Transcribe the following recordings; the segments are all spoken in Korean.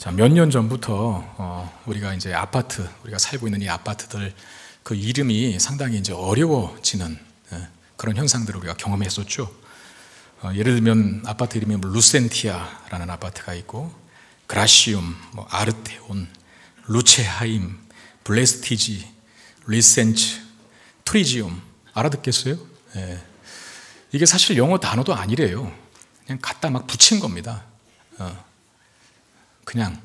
자, 몇 년 전부터 우리가 이제 아파트, 우리가 살고 있는 이 아파트들 그 이름이 상당히 이제 어려워지는 그런 현상들을 우리가 경험했었죠. 예를 들면 아파트 이름이 루센티아라는 아파트가 있고, 그라시움, 아르테온, 루체하임, 블레스티지, 리센츠, 트리지움. 알아듣겠어요? 이게 사실 영어 단어도 아니래요. 그냥 갖다 막 붙인 겁니다. 그냥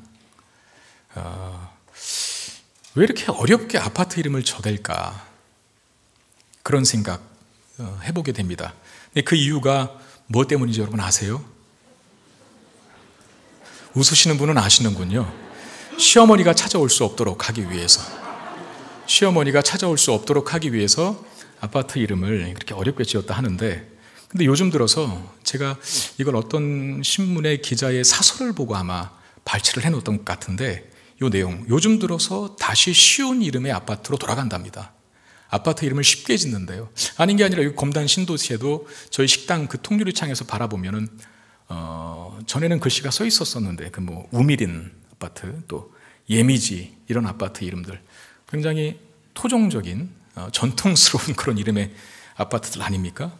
왜 이렇게 어렵게 아파트 이름을 저댈까, 그런 생각 해보게 됩니다. 근데 그 이유가 뭐 때문인지 여러분 아세요? 웃으시는 분은 아시는군요. 시어머니가 찾아올 수 없도록 하기 위해서, 시어머니가 찾아올 수 없도록 하기 위해서 아파트 이름을 그렇게 어렵게 지었다 하는데, 근데 요즘 들어서 제가 이걸 어떤 신문의 기자의 사설을 보고 아마 발췌를 해놓았던 것 같은데, 이 내용, 요즘 들어서 다시 쉬운 이름의 아파트로 돌아간답니다. 아파트 이름을 쉽게 짓는데요. 아닌 게 아니라 여기 검단 신도시에도 저희 식당 그 통유리창에서 바라보면은 전에는 글씨가 써 있었었는데, 그 우미린 아파트, 또 예미지, 이런 아파트 이름들 굉장히 토종적인 전통스러운 그런 이름의 아파트들 아닙니까?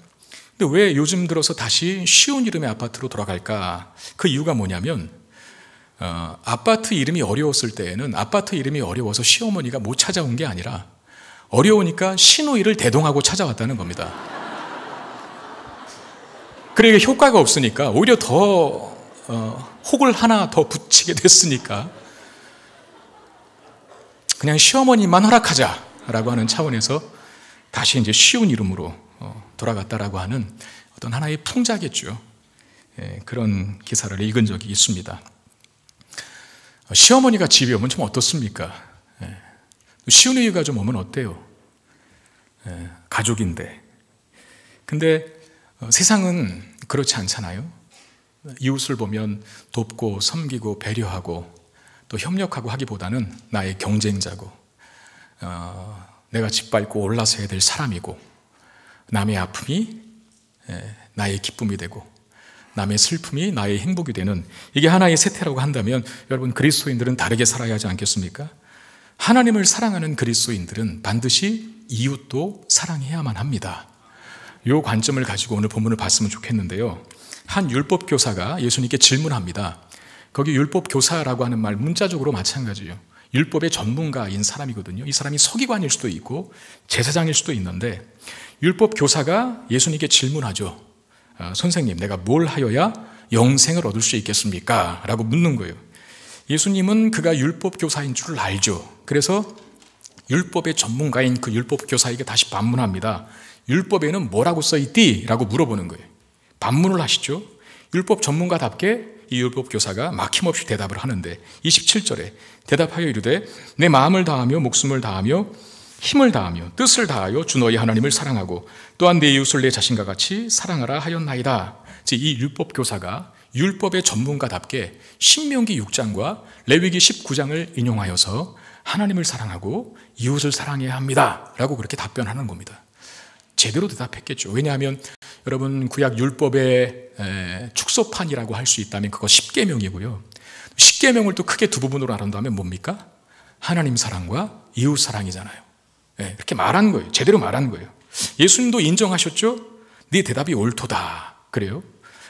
근데 왜 요즘 들어서 다시 쉬운 이름의 아파트로 돌아갈까? 그 이유가 뭐냐면, 아파트 이름이 어려웠을 때에는 아파트 이름이 어려워서 시어머니가 못 찾아온 게 아니라 어려우니까 시누이를 대동하고 찾아왔다는 겁니다. 그러니까 효과가 없으니까 오히려 더 혹을 하나 더 붙이게 됐으니까 그냥 시어머니만 허락하자라고 하는 차원에서 다시 이제 쉬운 이름으로 돌아갔다라고 하는 어떤 하나의 풍자겠죠. 그런 기사를 읽은 적이 있습니다. 시어머니가 집에 오면 좀 어떻습니까? 시누이가 좀 오면 어때요? 가족인데. 근데 세상은 그렇지 않잖아요. 이웃을 보면 돕고 섬기고 배려하고 또 협력하고 하기보다는 나의 경쟁자고, 내가 짓밟고 올라서야 될 사람이고, 남의 아픔이 나의 기쁨이 되고 남의 슬픔이 나의 행복이 되는, 이게 하나의 세태라고 한다면 여러분, 그리스도인들은 다르게 살아야 하지 않겠습니까? 하나님을 사랑하는 그리스도인들은 반드시 이웃도 사랑해야만 합니다. 이 관점을 가지고 오늘 본문을 봤으면 좋겠는데요. 한 율법교사가 예수님께 질문합니다. 거기 율법교사라고 하는 말 문자적으로 마찬가지예요. 율법의 전문가인 사람이거든요. 이 사람이 서기관일 수도 있고 제사장일 수도 있는데, 율법교사가 예수님께 질문하죠. 선생님, 내가 뭘 하여야 영생을 얻을 수 있겠습니까? 라고 묻는 거예요. 예수님은 그가 율법교사인 줄 알죠. 그래서 율법의 전문가인 그 율법교사에게 다시 반문합니다. 율법에는 뭐라고 써있디? 라고 물어보는 거예요. 반문을 하시죠. 율법 전문가답게 이 율법교사가 막힘없이 대답을 하는데, 27절에 대답하여 이르되 내 마음을 다하며 목숨을 다하며 힘을 다하며 뜻을 다하여 주 너희 하나님을 사랑하고 또한 내 이웃을 내 자신과 같이 사랑하라 하였나이다. 이 율법교사가 율법의 전문가답게 신명기 6장과 레위기 19장을 인용하여서 하나님을 사랑하고 이웃을 사랑해야 합니다 라고 그렇게 답변하는 겁니다. 제대로 대답했겠죠. 왜냐하면 여러분, 구약 율법의 축소판이라고 할 수 있다면 그거 10계명이고요. 10계명을 또 크게 두 부분으로 나눈다면 뭡니까? 하나님 사랑과 이웃 사랑이잖아요. 이렇게 말한 거예요. 제대로 말한 거예요. 예수님도 인정하셨죠? 네 대답이 옳도다. 그래요.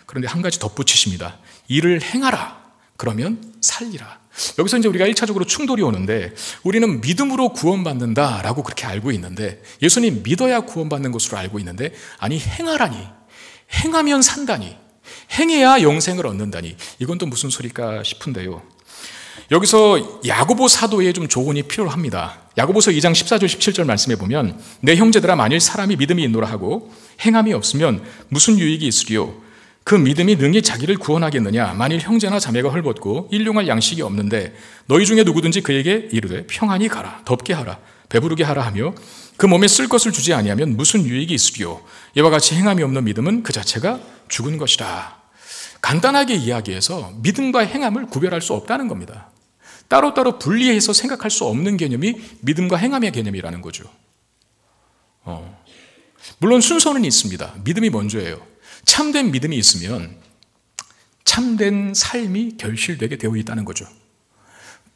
그런데 한 가지 덧붙이십니다. 이를 행하라. 그러면 살리라. 여기서 이제 우리가 1차적으로 충돌이 오는데, 우리는 믿음으로 구원받는다라고 그렇게 알고 있는데, 예수님 믿어야 구원받는 것으로 알고 있는데, 아니 행하라니, 행하면 산다니, 행해야 영생을 얻는다니, 이건 또 무슨 소리일까 싶은데요. 여기서 야고보 사도의 좀 조언이 필요합니다. 야고보서 2장 14절 17절 말씀에 보면, 내 형제들아, 만일 사람이 믿음이 있노라 하고 행함이 없으면 무슨 유익이 있으리요? 그 믿음이 능히 자기를 구원하겠느냐? 만일 형제나 자매가 헐벗고 일용할 양식이 없는데 너희 중에 누구든지 그에게 이르되 평안히 가라, 덥게 하라, 배부르게 하라 하며 그 몸에 쓸 것을 주지 아니하면 무슨 유익이 있으리요? 이와 같이 행함이 없는 믿음은 그 자체가 죽은 것이라. 간단하게 이야기해서 믿음과 행함을 구별할 수 없다는 겁니다. 따로따로 분리해서 생각할 수 없는 개념이 믿음과 행함의 개념이라는 거죠. 물론 순서는 있습니다. 믿음이 먼저예요. 참된 믿음이 있으면 참된 삶이 결실되게 되어 있다는 거죠.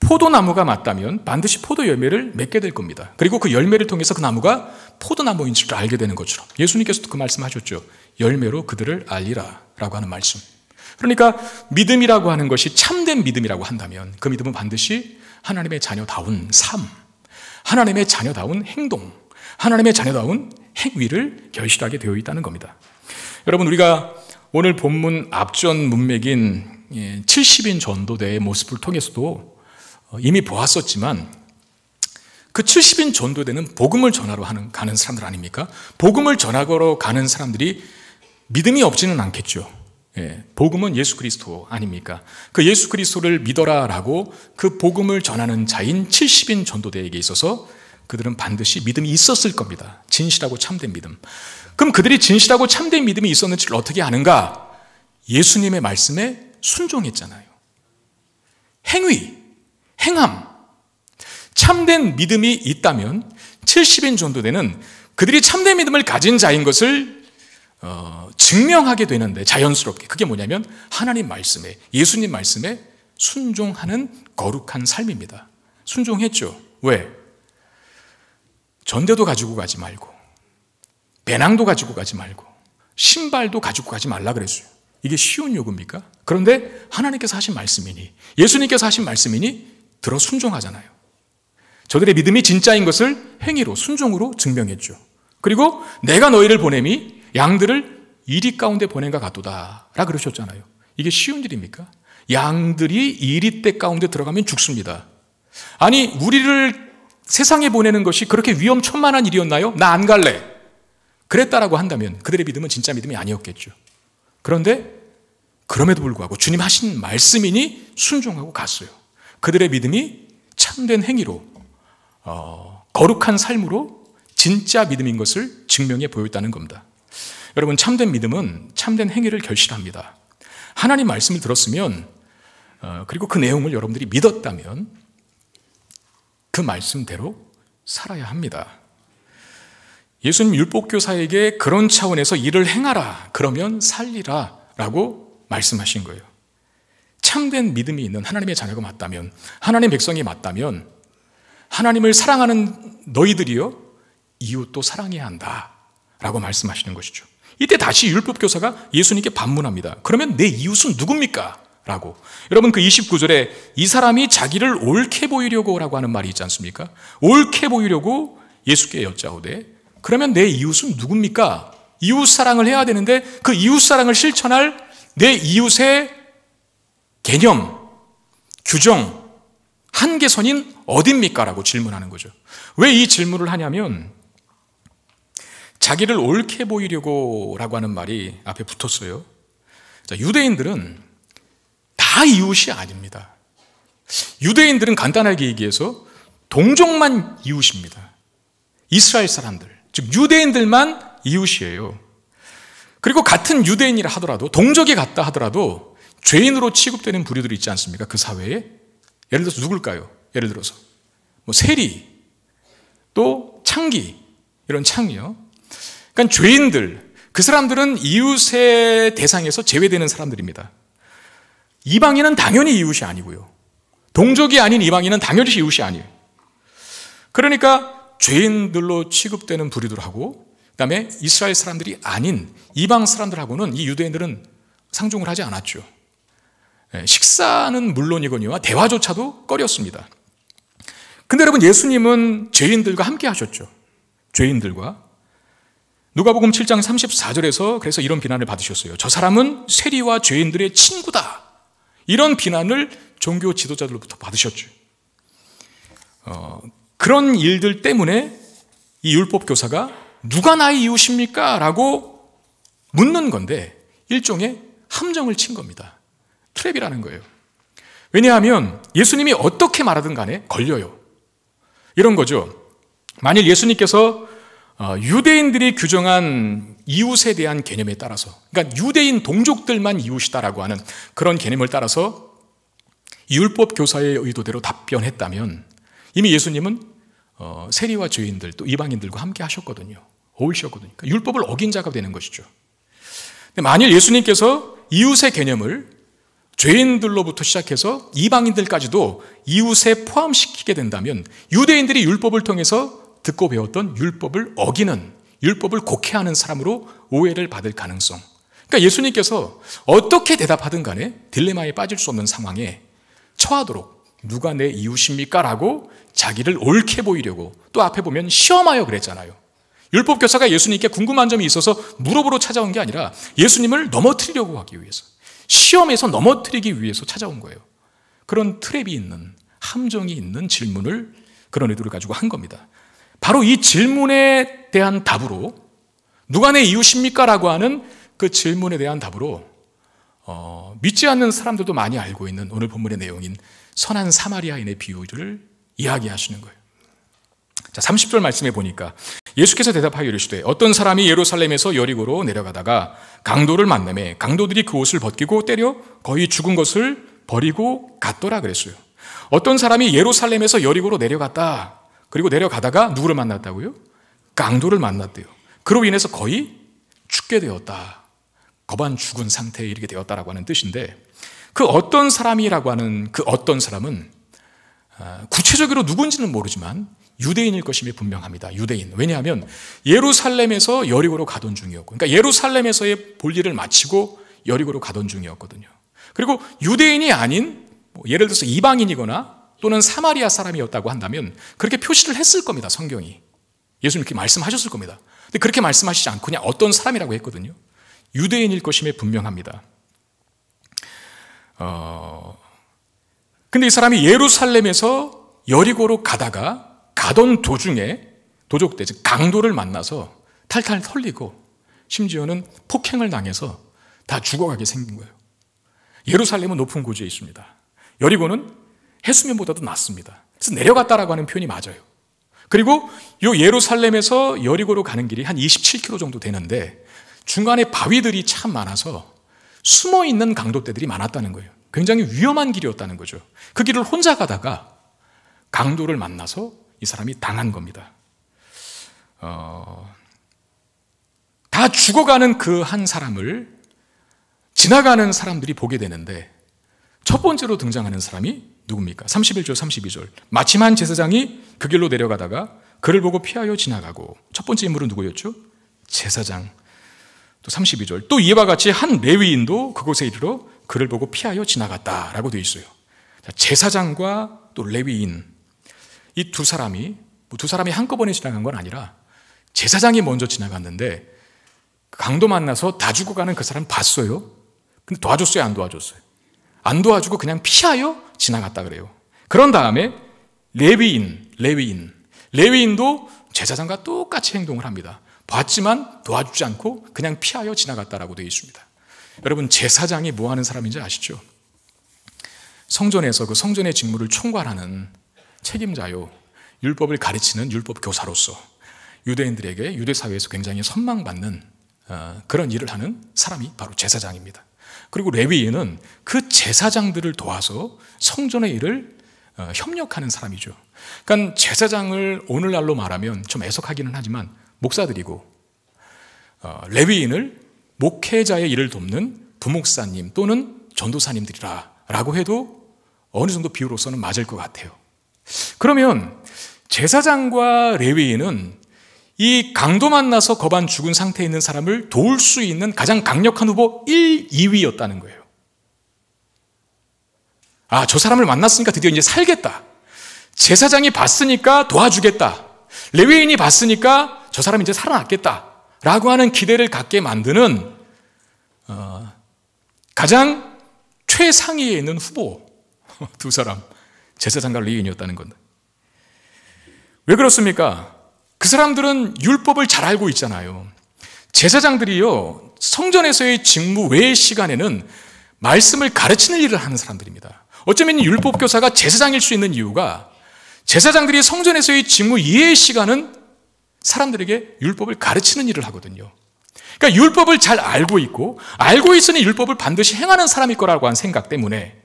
포도나무가 맞다면 반드시 포도 열매를 맺게 될 겁니다. 그리고 그 열매를 통해서 그 나무가 포도나무인 줄 알게 되는 것처럼 예수님께서도 그 말씀하셨죠. 열매로 그들을 알리라 라고 하는 말씀. 그러니까 믿음이라고 하는 것이 참된 믿음이라고 한다면 그 믿음은 반드시 하나님의 자녀다운 삶, 하나님의 자녀다운 행동, 하나님의 자녀다운 행위를 결실하게 되어 있다는 겁니다. 여러분, 우리가 오늘 본문 앞전 문맥인 70인 전도대의 모습을 통해서도 이미 보았었지만 그 70인 전도대는 복음을 전하러 가는 사람들 아닙니까? 복음을 전하러 가는 사람들이 믿음이 없지는 않겠죠. 복음은 예수 그리스도 아닙니까? 그 예수 그리스도를 믿어라라고 그 복음을 전하는 자인 70인 전도대에게 있어서 그들은 반드시 믿음이 있었을 겁니다. 진실하고 참된 믿음. 그럼 그들이 진실하고 참된 믿음이 있었는지를 어떻게 아는가? 예수님의 말씀에 순종했잖아요. 행위, 행함. 참된 믿음이 있다면 70인 전도대는 그들이 참된 믿음을 가진 자인 것을 증명하게 되는데 자연스럽게 그게 뭐냐면 하나님 말씀에, 예수님 말씀에 순종하는 거룩한 삶입니다. 순종했죠. 왜? 전대도 가지고 가지 말고 배낭도 가지고 가지 말고 신발도 가지고 가지 말라 그랬어요. 이게 쉬운 요구입니까? 그런데 하나님께서 하신 말씀이니, 예수님께서 하신 말씀이니 들어 순종하잖아요. 저들의 믿음이 진짜인 것을 행위로, 순종으로 증명했죠. 그리고 내가 너희를 보냄이 양들을 이리 가운데 보낸과 같도다 라 그러셨잖아요. 이게 쉬운 일입니까? 양들이 이리떼 가운데 들어가면 죽습니다. 아니, 우리를 세상에 보내는 것이 그렇게 위험천만한 일이었나요? 나 안 갈래. 그랬다라고 한다면 그들의 믿음은 진짜 믿음이 아니었겠죠. 그런데 그럼에도 불구하고 주님 하신 말씀이니 순종하고 갔어요. 그들의 믿음이 참된 행위로, 거룩한 삶으로 진짜 믿음인 것을 증명해 보였다는 겁니다. 여러분, 참된 믿음은 참된 행위를 결실합니다. 하나님 말씀을 들었으면, 그리고 그 내용을 여러분들이 믿었다면 그 말씀대로 살아야 합니다. 예수님 율법교사에게 그런 차원에서 일을 행하라, 그러면 살리라 라고 말씀하신 거예요. 참된 믿음이 있는 하나님의 자녀가 맞다면, 하나님의 백성이 맞다면 하나님을 사랑하는 너희들이요 이웃도 사랑해야 한다 라고 말씀하시는 것이죠. 이때 다시 율법교사가 예수님께 반문합니다. 그러면 내 이웃은 누굽니까? 라고. 여러분, 그 29절에 이 사람이 자기를 옳게 보이려고 라고 하는 말이 있지 않습니까? 옳게 보이려고 예수께 여짜오되 그러면 내 이웃은 누굽니까? 이웃 사랑을 해야 되는데 그 이웃 사랑을 실천할 내 이웃의 개념, 규정, 한계선인 어딥니까? 라고 질문하는 거죠. 왜 이 질문을 하냐면 자기를 옳게 보이려고 라고 하는 말이 앞에 붙었어요. 자, 유대인들은 다 이웃이 아닙니다. 유대인들은 간단하게 얘기해서 동족만 이웃입니다. 이스라엘 사람들, 즉 유대인들만 이웃이에요. 그리고 같은 유대인이라 하더라도, 동족이 같다 하더라도 죄인으로 취급되는 부류들이 있지 않습니까? 그 사회에. 예를 들어서 누굴까요? 예를 들어서 세리, 또 창기, 이런 창이요. 그러니까 죄인들, 그 사람들은 이웃의 대상에서 제외되는 사람들입니다. 이방인은 당연히 이웃이 아니고요. 동족이 아닌 이방인은 당연히 이웃이 아니에요. 그러니까 죄인들로 취급되는 부류들하고 그다음에 이스라엘 사람들이 아닌 이방 사람들하고는 이 유대인들은 상종을 하지 않았죠. 식사는 물론이거니와 대화조차도 꺼렸습니다. 근데 여러분, 예수님은 죄인들과 함께 하셨죠. 죄인들과. 누가복음 7장 34절에서 그래서 이런 비난을 받으셨어요. 저 사람은 세리와 죄인들의 친구다. 이런 비난을 종교 지도자들로부터 받으셨죠. 그런 일들 때문에 이 율법교사가 누가 나의 이웃입니까? 라고 묻는 건데 일종의 함정을 친 겁니다. 트랩이라는 거예요. 왜냐하면 예수님이 어떻게 말하든 간에 걸려요. 이런 거죠. 만일 예수님께서 유대인들이 규정한 이웃에 대한 개념에 따라서, 그러니까 유대인 동족들만 이웃이다라고 하는 그런 개념을 따라서 율법 교사의 의도대로 답변했다면 이미 예수님은 세리와 죄인들 또 이방인들과 함께 하셨거든요. 어울리셨거든요. 그러니까 율법을 어긴 자가 되는 것이죠. 근데 만일 예수님께서 이웃의 개념을 죄인들로부터 시작해서 이방인들까지도 이웃에 포함시키게 된다면 유대인들이 율법을 통해서 듣고 배웠던 율법을 어기는, 율법을 곡해하는 사람으로 오해를 받을 가능성. 그러니까 예수님께서 어떻게 대답하든 간에 딜레마에 빠질 수 없는 상황에 처하도록 누가 내 이웃입니까? 라고 자기를 옳게 보이려고, 또 앞에 보면 시험하여 그랬잖아요. 율법 교사가 예수님께 궁금한 점이 있어서 물어보러 찾아온 게 아니라 예수님을 넘어뜨리려고 하기 위해서, 시험에서 넘어뜨리기 위해서 찾아온 거예요. 그런 트랩이 있는, 함정이 있는 질문을, 그런 의도를 가지고 한 겁니다. 바로 이 질문에 대한 답으로, 누가 내 이웃입니까? 라고 하는 그 질문에 대한 답으로 믿지 않는 사람들도 많이 알고 있는 오늘 본문의 내용인 선한 사마리아인의 비유를 이야기하시는 거예요. 자, 30절 말씀에 보니까 예수께서 대답하여 이르시되 어떤 사람이 예루살렘에서 여리고로 내려가다가 강도를 만나매 강도들이 그 옷을 벗기고 때려 거의 죽은 것을 버리고 갔더라 그랬어요. 어떤 사람이 예루살렘에서 여리고로 내려갔다. 그리고 내려가다가 누구를 만났다고요? 강도를 만났대요. 그로 인해서 거의 죽게 되었다. 거반 죽은 상태에 이르게 되었다라고 하는 뜻인데, 그 어떤 사람이라고 하는 그 어떤 사람은 구체적으로 누군지는 모르지만 유대인일 것임이 분명합니다. 유대인. 왜냐하면 예루살렘에서 여리고로 가던 중이었고, 그러니까 예루살렘에서의 볼일을 마치고 여리고로 가던 중이었거든요. 그리고 유대인이 아닌 예를 들어서 이방인이거나 또는 사마리아 사람이었다고 한다면 그렇게 표시를 했을 겁니다. 성경이. 예수님 그렇게 말씀하셨을 겁니다. 근데 그렇게 말씀하시지 않고 그냥 어떤 사람이라고 했거든요. 유대인일 것임이 분명합니다. 근데 이 사람이 예루살렘에서 여리고로 가던 도중에 도적대, 즉 강도를 만나서 탈탈 털리고 심지어는 폭행을 당해서 다 죽어가게 생긴 거예요. 예루살렘은 높은 고지에 있습니다. 여리고는 해수면보다도 낮습니다. 그래서 내려갔다라고 하는 표현이 맞아요. 그리고 이 예루살렘에서 여리고로 가는 길이 한 27km 정도 되는데 중간에 바위들이 참 많아서 숨어있는 강도떼들이 많았다는 거예요. 굉장히 위험한 길이었다는 거죠. 그 길을 혼자 가다가 강도를 만나서 이 사람이 당한 겁니다. 다 죽어가는 그 한 사람을 지나가는 사람들이 보게 되는데 첫 번째로 등장하는 사람이 누굽니까? 31절, 32절. 마침 한 제사장이 그 길로 내려가다가 그를 보고 피하여 지나가고, 첫 번째 인물은 누구였죠? 제사장. 또 32절. 또 이와 같이 한 레위인도 그곳에 이르러 그를 보고 피하여 지나갔다라고 되어 있어요. 제사장과 또 레위인, 이 두 사람이 한꺼번에 지나간 건 아니라 제사장이 먼저 지나갔는데 강도 만나서 다 죽어가는 그 사람 봤어요. 근데 도와줬어요, 안 도와줬어요? 안 도와주고 그냥 피하여 지나갔다 그래요. 그런 다음에 레위인도 제사장과 똑같이 행동을 합니다. 봤지만 도와주지 않고 그냥 피하여 지나갔다라고 되어 있습니다. 여러분, 제사장이 뭐 하는 사람인지 아시죠? 성전에서 그 성전의 직무를 총괄하는 책임자요, 율법을 가르치는 율법 교사로서 유대인들에게 유대 사회에서 굉장히 선망받는 그런 일을 하는 사람이 바로 제사장입니다. 그리고 레위인은 그 제사장들을 도와서 성전의 일을 협력하는 사람이죠. 그러니까 제사장을 오늘날로 말하면 좀 애석하기는 하지만 목사들이고, 레위인을 목회자의 일을 돕는 부목사님 또는 전도사님들이라고 해도 어느 정도 비유로서는 맞을 것 같아요. 그러면 제사장과 레위인은 이 강도 만나서 거반 죽은 상태에 있는 사람을 도울 수 있는 가장 강력한 후보 1, 2위였다는 거예요. 아, 저 사람을 만났으니까 드디어 이제 살겠다. 제사장이 봤으니까 도와주겠다. 레위인이 봤으니까 저 사람이 이제 살아났겠다 라고 하는 기대를 갖게 만드는 가장 최상위에 있는 후보 두 사람, 제사장과 레위인이었다는 건데, 왜 그렇습니까? 그 사람들은 율법을 잘 알고 있잖아요. 제사장들이요, 성전에서의 직무 외의 시간에는 말씀을 가르치는 일을 하는 사람들입니다. 어쩌면 율법 교사가 제사장일 수 있는 이유가, 제사장들이 성전에서의 직무 이외의 시간은 사람들에게 율법을 가르치는 일을 하거든요. 그러니까 율법을 잘 알고 있고, 알고 있으니 율법을 반드시 행하는 사람일 거라고 한 생각 때문에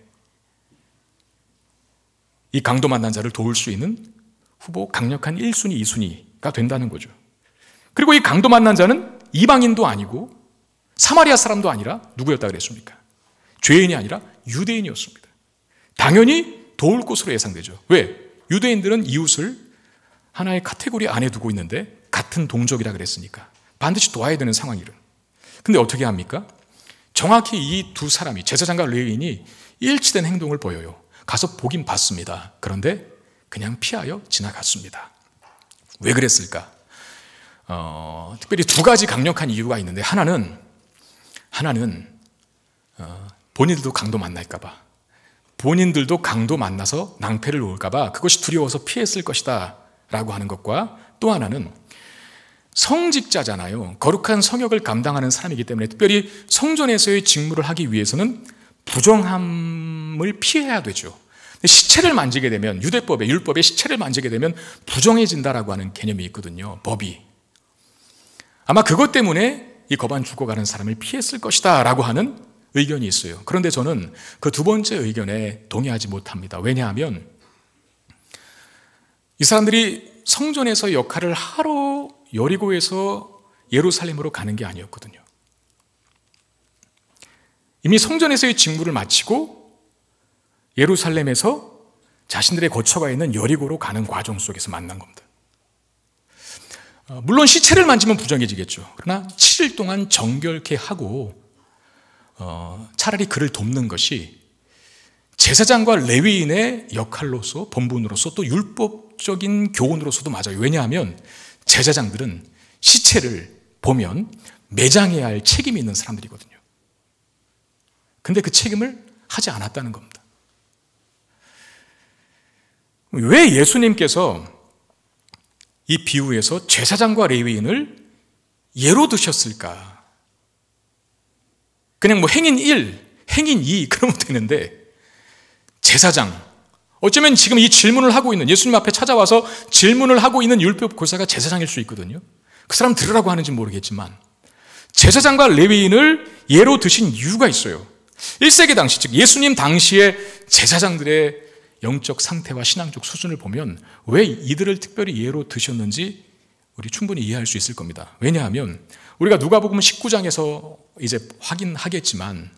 이 강도 만난 자를 도울 수 있는 후보 강력한 1순위, 2순위가 된다는 거죠. 그리고 이 강도 만난 자는 이방인도 아니고 사마리아 사람도 아니라 누구였다 그랬습니까? 죄인이 아니라 유대인이었습니다. 당연히 도울 것으로 예상되죠. 왜? 유대인들은 이웃을 하나의 카테고리 안에 두고 있는데 같은 동족이라 그랬으니까 반드시 도와야 되는 상황이를. 근데 어떻게 합니까? 정확히 이 두 사람이, 제사장과 레위인이 일치된 행동을 보여요. 가서 보긴 봤습니다. 그런데 그냥 피하여 지나갔습니다. 왜 그랬을까? 특별히 두 가지 강력한 이유가 있는데, 하나는 본인들도 강도 만날까 봐, 본인들도 강도 만나서 낭패를 놓을까 봐 그것이 두려워서 피했을 것이다 라고 하는 것과, 또 하나는 성직자잖아요. 거룩한 성역을 감당하는 사람이기 때문에 특별히 성전에서의 직무를 하기 위해서는 부정함을 피해야 되죠. 시체를 만지게 되면, 유대법에, 율법에 시체를 만지게 되면 부정해진다라고 하는 개념이 있거든요. 법이. 아마 그것 때문에 이 거반 죽어가는 사람을 피했을 것이다 라고 하는 의견이 있어요. 그런데 저는 그 두 번째 의견에 동의하지 못합니다. 왜냐하면 이 사람들이 성전에서 역할을 하러 여리고에서 예루살렘으로 가는 게 아니었거든요. 이미 성전에서의 직무를 마치고 예루살렘에서 자신들의 거처가 있는 여리고로 가는 과정 속에서 만난 겁니다. 물론 시체를 만지면 부정해지겠죠. 그러나 7일 동안 정결케 하고 차라리 그를 돕는 것이 제사장과 레위인의 역할로서, 본분으로서, 또 율법적인 교훈으로서도 맞아요. 왜냐하면 제사장들은 시체를 보면 매장해야 할 책임이 있는 사람들이거든요. 근데 그 책임을 하지 않았다는 겁니다. 왜 예수님께서 이 비유에서 제사장과 레위인을 예로 드셨을까? 그냥 뭐 행인 1, 행인 2 그러면 되는데, 제사장, 어쩌면 지금 이 질문을 하고 있는, 예수님 앞에 찾아와서 질문을 하고 있는 율법 교사가 제사장일 수 있거든요. 그 사람 들으라고 하는지 모르겠지만 제사장과 레위인을 예로 드신 이유가 있어요. 1세기 당시, 즉 예수님 당시의 제사장들의 영적 상태와 신앙적 수준을 보면 왜 이들을 특별히 예로 드셨는지 우리 충분히 이해할 수 있을 겁니다. 왜냐하면 우리가 누가복음 19장에서 이제 확인하겠지만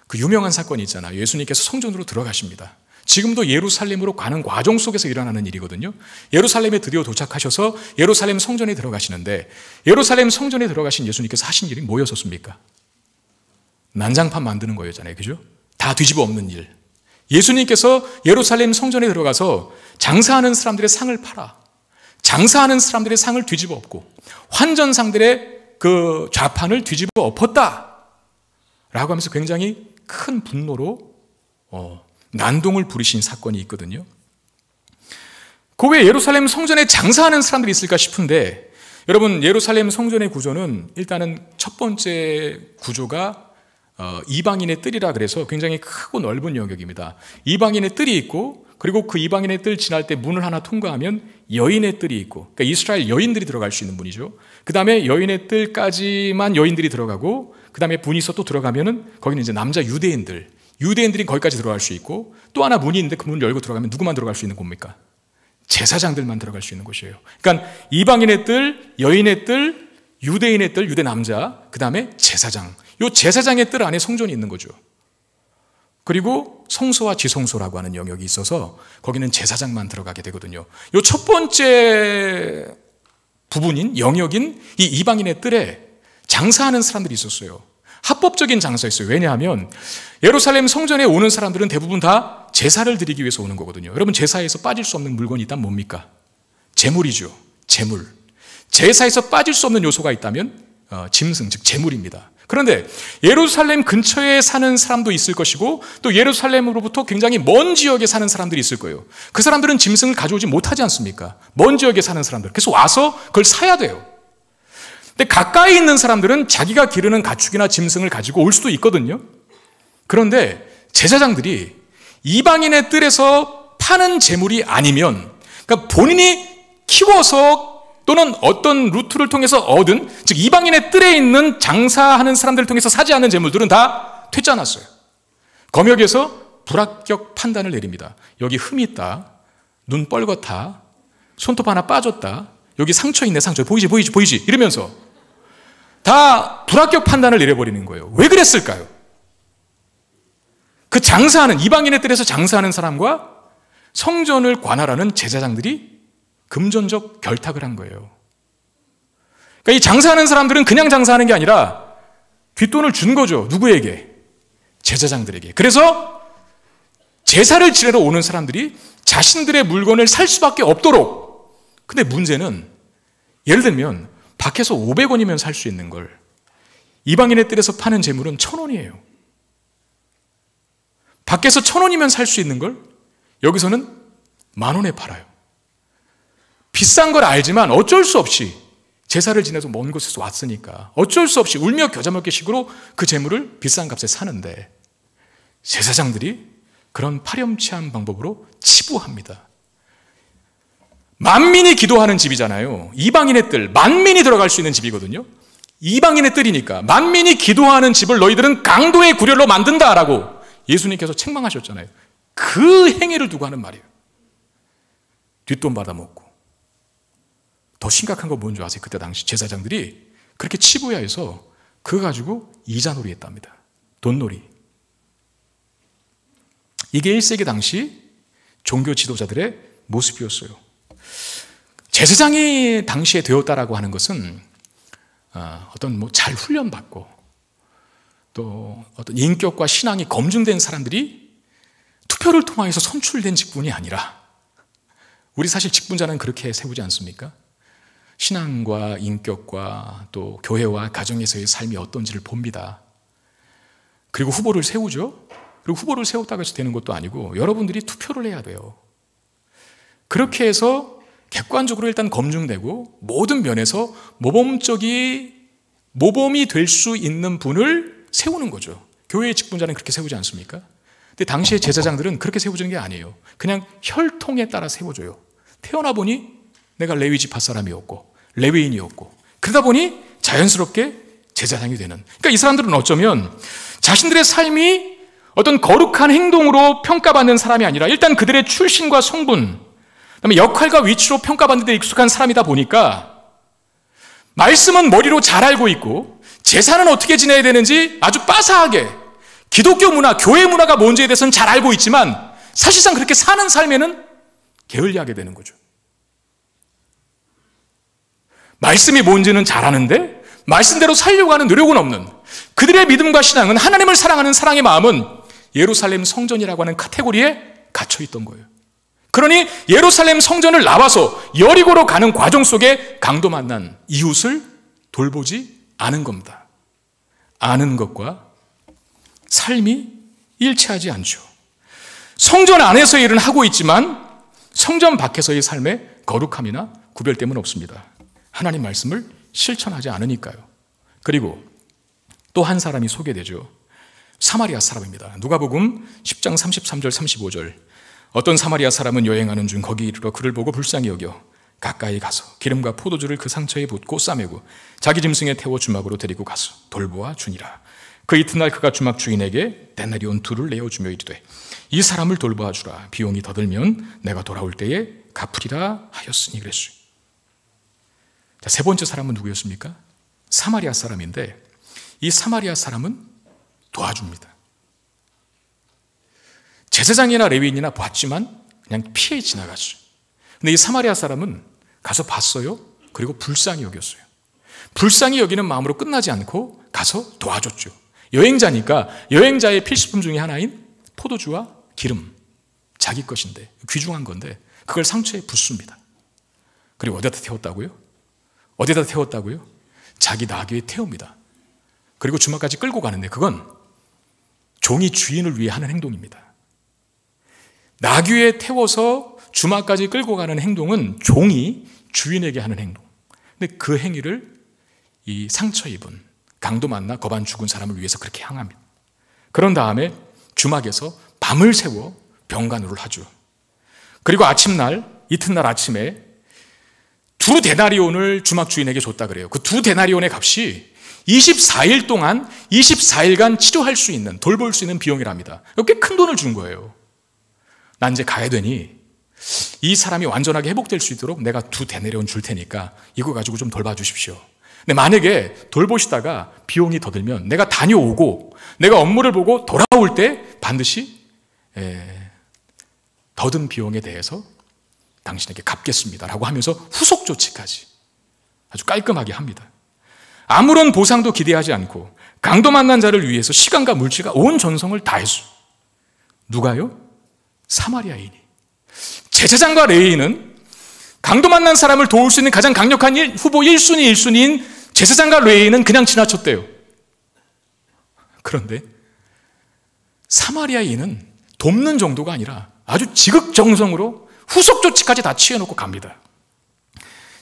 그 유명한 사건이 있잖아요. 예수님께서 성전으로 들어가십니다. 지금도 예루살렘으로 가는 과정 속에서 일어나는 일이거든요. 예루살렘에 드디어 도착하셔서 예루살렘 성전에 들어가시는데, 예루살렘 성전에 들어가신 예수님께서 하신 일이 뭐였었습니까? 난장판 만드는 거였잖아요. 그죠? 다 뒤집어 엎는 일. 예수님께서 예루살렘 성전에 들어가서 장사하는 사람들의 상을 팔아, 장사하는 사람들의 상을 뒤집어 엎고 환전상들의 그 좌판을 뒤집어 엎었다 라고 하면서 굉장히 큰 분노로 난동을 부리신 사건이 있거든요. 그 왜 예루살렘 성전에 장사하는 사람들이 있을까 싶은데, 여러분, 예루살렘 성전의 구조는 일단은 첫 번째 구조가 이방인의 뜰이라 그래서 굉장히 크고 넓은 영역입니다. 이방인의 뜰이 있고, 그리고 그 이방인의 뜰 지날 때 문을 하나 통과하면 여인의 뜰이 있고, 그러니까 이스라엘 여인들이 들어갈 수 있는 문이죠. 그 다음에 여인의 뜰까지만 여인들이 들어가고, 그 다음에 문이 있어 또 들어가면은 거기는 이제 남자 유대인들이 거기까지 들어갈 수 있고, 또 하나 문이 있는데 그 문을 열고 들어가면 누구만 들어갈 수 있는 곳입니까? 제사장들만 들어갈 수 있는 곳이에요. 그러니까 이방인의 뜰, 여인의 뜰, 유대인의 뜰, 유대 남자, 그 다음에 제사장. 이 제사장의 뜰 안에 성전이 있는 거죠. 그리고 성소와 지성소라고 하는 영역이 있어서 거기는 제사장만 들어가게 되거든요. 이 첫 번째 부분인, 영역인 이 이방인의 뜰에 장사하는 사람들이 있었어요. 합법적인 장사였어요. 왜냐하면 예루살렘 성전에 오는 사람들은 대부분 다 제사를 드리기 위해서 오는 거거든요. 여러분, 제사에서 빠질 수 없는 물건이 있다면 뭡니까? 제물이죠. 제물. 제사에서 빠질 수 없는 요소가 있다면 짐승, 즉 제물입니다. 그런데 예루살렘 근처에 사는 사람도 있을 것이고, 또 예루살렘으로부터 굉장히 먼 지역에 사는 사람들이 있을 거예요. 그 사람들은 짐승을 가져오지 못하지 않습니까? 먼 지역에 사는 사람들. 그래서 와서 그걸 사야 돼요. 근데 가까이 있는 사람들은 자기가 기르는 가축이나 짐승을 가지고 올 수도 있거든요. 그런데 제사장들이 이방인의 뜰에서 파는 제물이 아니면, 그러니까 본인이 키워서 또는 어떤 루트를 통해서 얻은, 즉 이방인의 뜰에 있는 장사하는 사람들을 통해서 사지 않은 제물들은 다 퇴짜났어요. 검역에서 불합격 판단을 내립니다. 여기 흠이 있다, 눈 뻘겋다, 손톱 하나 빠졌다, 여기 상처 있네, 상처 보이지 이러면서 다 불합격 판단을 내려버리는 거예요. 왜 그랬을까요? 그 장사하는, 이방인의 뜰에서 장사하는 사람과 성전을 관할하는 제사장들이 금전적 결탁을 한 거예요. 그러니까 이 장사하는 사람들은 그냥 장사하는 게 아니라 뒷돈을 준 거죠. 누구에게? 제사장들에게. 그래서 제사를 지내러 오는 사람들이 자신들의 물건을 살 수밖에 없도록. 근데 문제는 예를 들면 밖에서 500원이면 살 수 있는 걸 이방인의 뜰에서 파는 재물은 1,000원이에요. 밖에서 1,000원이면 살 수 있는 걸 여기서는 10,000원에 팔아요. 비싼 걸 알지만 어쩔 수 없이 제사를 지내서 먼 곳에서 왔으니까 어쩔 수 없이 울며 겨자 먹기 식으로 그 재물을 비싼 값에 사는데 제사장들이 그런 파렴치한 방법으로 치부합니다. 만민이 기도하는 집이잖아요. 이방인의 뜰, 만민이 들어갈 수 있는 집이거든요. 이방인의 뜰이니까 만민이 기도하는 집을 너희들은 강도의 구렬로 만든다라고 예수님께서 책망하셨잖아요. 그 행위를 두고 하는 말이에요. 뒷돈 받아먹고. 더 심각한 건 뭔지 아세요? 그때 당시 제사장들이 그렇게 치부해서 그거 가지고 이자놀이 했답니다. 돈놀이. 이게 1세기 당시 종교 지도자들의 모습이었어요. 제사장이 당시에 되었다라고 하는 것은 어떤 잘 훈련받고 또 어떤 인격과 신앙이 검증된 사람들이 투표를 통해서 선출된 직분이 아니라, 우리 사실 직분자는 그렇게 세우지 않습니까? 신앙과 인격과 또 교회와 가정에서의 삶이 어떤지를 봅니다. 그리고 후보를 세우죠. 그리고 후보를 세웠다고 해서 되는 것도 아니고 여러분들이 투표를 해야 돼요. 그렇게 해서 객관적으로 일단 검증되고 모든 면에서 모범이 될 수 있는 분을 세우는 거죠. 교회의 직분자는 그렇게 세우지 않습니까? 근데 당시의 제사장들은 그렇게 세워주는 게 아니에요. 그냥 혈통에 따라 세워줘요. 태어나 보니 내가 레위 지파 사람이었고 레위인이었고, 그러다 보니 자연스럽게 제사장이 되는. 그러니까 이 사람들은 어쩌면 자신들의 삶이 어떤 거룩한 행동으로 평가받는 사람이 아니라 일단 그들의 출신과 성분, 그다음에 역할과 위치로 평가받는 데 익숙한 사람이다 보니까 말씀은 머리로 잘 알고 있고 제사는 어떻게 지내야 되는지 아주 빠사하게, 기독교 문화, 교회 문화가 뭔지에 대해서는 잘 알고 있지만 사실상 그렇게 사는 삶에는 게을리하게 되는 거죠. 말씀이 뭔지는 잘 아는데 말씀대로 살려고 하는 노력은 없는, 그들의 믿음과 신앙은, 하나님을 사랑하는 사랑의 마음은 예루살렘 성전이라고 하는 카테고리에 갇혀 있던 거예요. 그러니 예루살렘 성전을 나와서 여리고로 가는 과정 속에 강도 만난 이웃을 돌보지 않은 겁니다. 아는 것과 삶이 일치하지 않죠. 성전 안에서의 일은 하고 있지만 성전 밖에서의 삶의 거룩함이나 구별됨은 없습니다. 하나님 말씀을 실천하지 않으니까요. 그리고 또 한 사람이 소개되죠. 사마리아 사람입니다. 누가복음 10장 33절 35절. 어떤 사마리아 사람은 여행하는 중 거기 이르러 그를 보고 불쌍히 여겨 가까이 가서 기름과 포도주를 그 상처에 붓고 싸매고 자기 짐승에 태워 주막으로 데리고 가서 돌보아 주니라. 그 이튿날 그가 주막 주인에게 데나리온 2를 내어주며 이르되 이 사람을 돌보아 주라. 비용이 더 들면 내가 돌아올 때에 갚으리라 하였으니 그랬어요. 자, 세 번째 사람은 누구였습니까? 사마리아 사람인데 이 사마리아 사람은 도와줍니다. 제사장이나 레위인이나 봤지만 그냥 피해 지나갔어요. 근데 이 사마리아 사람은 가서 봤어요. 그리고 불쌍히 여겼어요. 불쌍히 여기는 마음으로 끝나지 않고 가서 도와줬죠. 여행자니까 여행자의 필수품 중에 하나인 포도주와 기름, 자기 것인데 귀중한 건데 그걸 상처에 붓습니다. 그리고 어디다 태웠다고요? 어디다 태웠다고요? 자기 나귀에 태웁니다. 그리고 주막까지 끌고 가는데 그건 종이 주인을 위해 하는 행동입니다. 나귀에 태워서 주막까지 끌고 가는 행동은 종이 주인에게 하는 행동. 근데 그 행위를 이 상처 입은, 강도 만나 거반 죽은 사람을 위해서 그렇게 향합니다. 그런 다음에 주막에서 밤을 새워 병간호를 하죠. 그리고 이튿날 아침에 2데나리온을 주막 주인에게 줬다 그래요. 그 2데나리온의 값이 24일 동안 24일간 치료할 수 있는, 돌볼 수 있는 비용이랍니다. 꽤 큰 돈을 준 거예요. 난 이제 가야 되니 이 사람이 완전하게 회복될 수 있도록 내가 2데나리온 줄 테니까 이거 가지고 좀 돌봐주십시오. 근데 만약에 돌보시다가 비용이 더 들면 내가 다녀오고 내가 업무를 보고 돌아올 때 반드시 더든 비용에 대해서 당신에게 갚겠습니다라고 하면서 후속 조치까지 아주 깔끔하게 합니다. 아무런 보상도 기대하지 않고 강도 만난 자를 위해서 시간과 물질과 온 전성을 다했어요. 누가요? 사마리아인이. 제사장과 레위인은 강도 만난 사람을 도울 수 있는 가장 강력한 후보 1순위인 제사장과 레위인은 그냥 지나쳤대요. 그런데 사마리아인은 돕는 정도가 아니라 아주 지극정성으로 후속 조치까지 다 취해놓고 갑니다.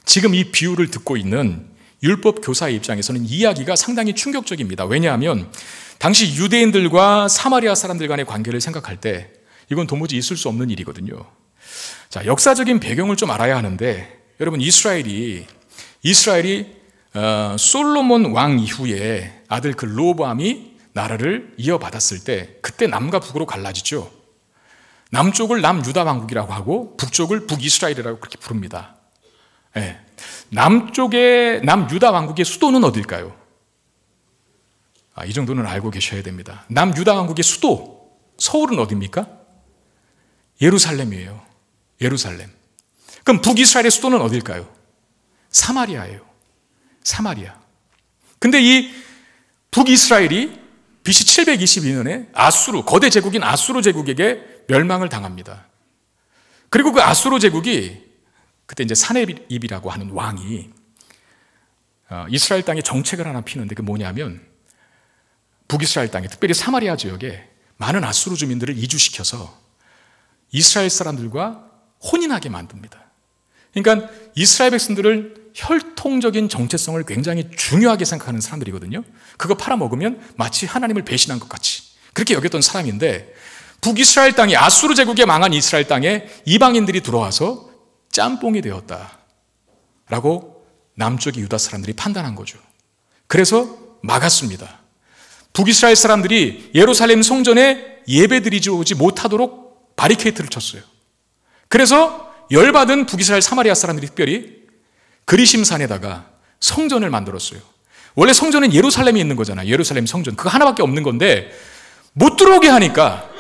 지금 이 비유를 듣고 있는 율법 교사의 입장에서는 이 이야기가 상당히 충격적입니다. 왜냐하면 당시 유대인들과 사마리아 사람들 간의 관계를 생각할 때 이건 도무지 있을 수 없는 일이거든요. 자, 역사적인 배경을 좀 알아야 하는데, 여러분 이스라엘이 솔로몬 왕 이후에 아들 그 르호보암이 나라를 이어받았을 때 그때 남과 북으로 갈라지죠. 남쪽을 남유다 왕국이라고 하고 북쪽을 북이스라엘이라고 그렇게 부릅니다. 네. 남쪽의 남유다 왕국의 수도는 어딜까요? 이 정도는 알고 계셔야 됩니다. 남유다 왕국의 수도 서울은 어디입니까? 예루살렘이에요. 예루살렘. 그럼 북이스라엘의 수도는 어딜까요? 사마리아예요. 사마리아. 근데 이 북이스라엘이 BC 722년에 아수르, 거대 제국인 아수르 제국에게 멸망을 당합니다. 그리고 그 아수르 제국이 그때 이제 사네립이라고 하는 왕이 이스라엘 땅에 정책을 하나 피는데 그 뭐냐면 북이스라엘 땅에 특별히 사마리아 지역에 많은 아수르 주민들을 이주시켜서 이스라엘 사람들과 혼인하게 만듭니다. 그러니까 이스라엘 백성들을 혈통적인 정체성을 굉장히 중요하게 생각하는 사람들이거든요. 그거 팔아먹으면 마치 하나님을 배신한 것 같이 그렇게 여겼던 사람인데, 북이스라엘 땅에 아수르 제국에 망한 이스라엘 땅에 이방인들이 들어와서 짬뽕이 되었다라고 남쪽의 유다 사람들이 판단한 거죠. 그래서 막았습니다. 북이스라엘 사람들이 예루살렘 성전에 예배드리지 오지 못하도록 바리케이트를 쳤어요. 그래서 열받은 북이스라엘 사마리아 사람들이 특별히 그리심산에다가 성전을 만들었어요. 원래 성전은 예루살렘에 있는 거잖아요. 예루살렘 성전. 그거 하나밖에 없는 건데 못 들어오게 하니까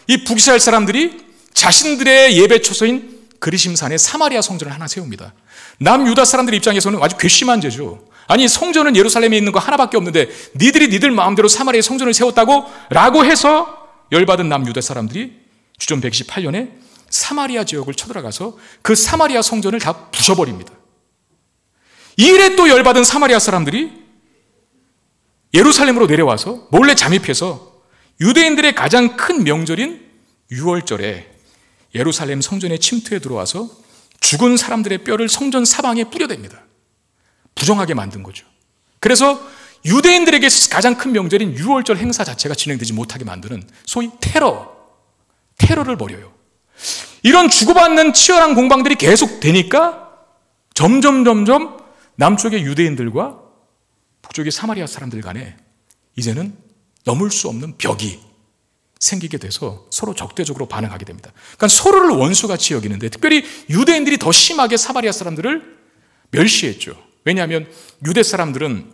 이 북이스라엘 사람들이 자신들의 예배 초소인 그리심산에 사마리아 성전을 하나 세웁니다. 남유다 사람들 입장에서는 아주 괘씸한 죄죠. 아니 성전은 예루살렘에 있는 거 하나밖에 없는데 니들 마음대로 사마리아에 성전을 세웠다고? 라고 해서 열받은 남유다 사람들이 주전 118년에 사마리아 지역을 쳐들어가서 그 사마리아 성전을 다 부셔버립니다. 이 일에 또 열받은 사마리아 사람들이 예루살렘으로 내려와서 몰래 잠입해서 유대인들의 가장 큰 명절인 6월절에 예루살렘 성전에 침투해 들어와서 죽은 사람들의 뼈를 성전 사방에 뿌려댑니다. 부정하게 만든 거죠. 그래서 유대인들에게 가장 큰 명절인 6월절 행사 자체가 진행되지 못하게 만드는 소위 테러를 벌여요. 이런 주고받는 치열한 공방들이 계속 되니까 점점 남쪽의 유대인들과 북쪽의 사마리아 사람들 간에 이제는 넘을 수 없는 벽이 생기게 돼서 서로 적대적으로 반응하게 됩니다. 그러니까 서로를 원수같이 여기는데 특별히 유대인들이 더 심하게 사마리아 사람들을 멸시했죠. 왜냐하면 유대 사람들은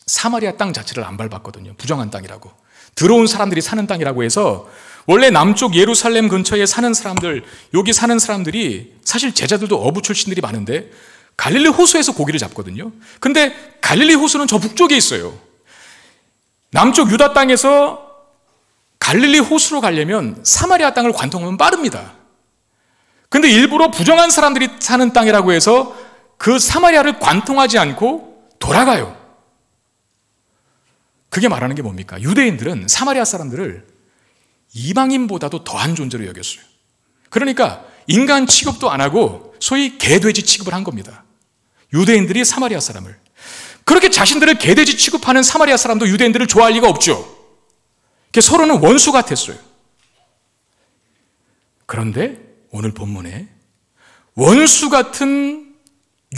사마리아 땅 자체를 안 밟았거든요. 부정한 땅이라고. 들어온 사람들이 사는 땅이라고 해서 원래 남쪽 예루살렘 근처에 사는 사람들, 여기 사는 사람들이 사실 제자들도 어부 출신들이 많은데 갈릴리 호수에서 고기를 잡거든요. 근데 갈릴리 호수는 저 북쪽에 있어요. 남쪽 유다 땅에서 갈릴리 호수로 가려면 사마리아 땅을 관통하면 빠릅니다. 근데 일부러 부정한 사람들이 사는 땅이라고 해서 그 사마리아를 관통하지 않고 돌아가요. 그게 말하는 게 뭡니까? 유대인들은 사마리아 사람들을 이방인보다도 더한 존재로 여겼어요. 그러니까 인간 취급도 안 하고 소위 개돼지 취급을 한 겁니다. 유대인들이 사마리아 사람을. 그렇게 자신들을 개돼지 취급하는 사마리아 사람도 유대인들을 좋아할 리가 없죠. 서로는 원수 같았어요. 그런데 오늘 본문에 원수 같은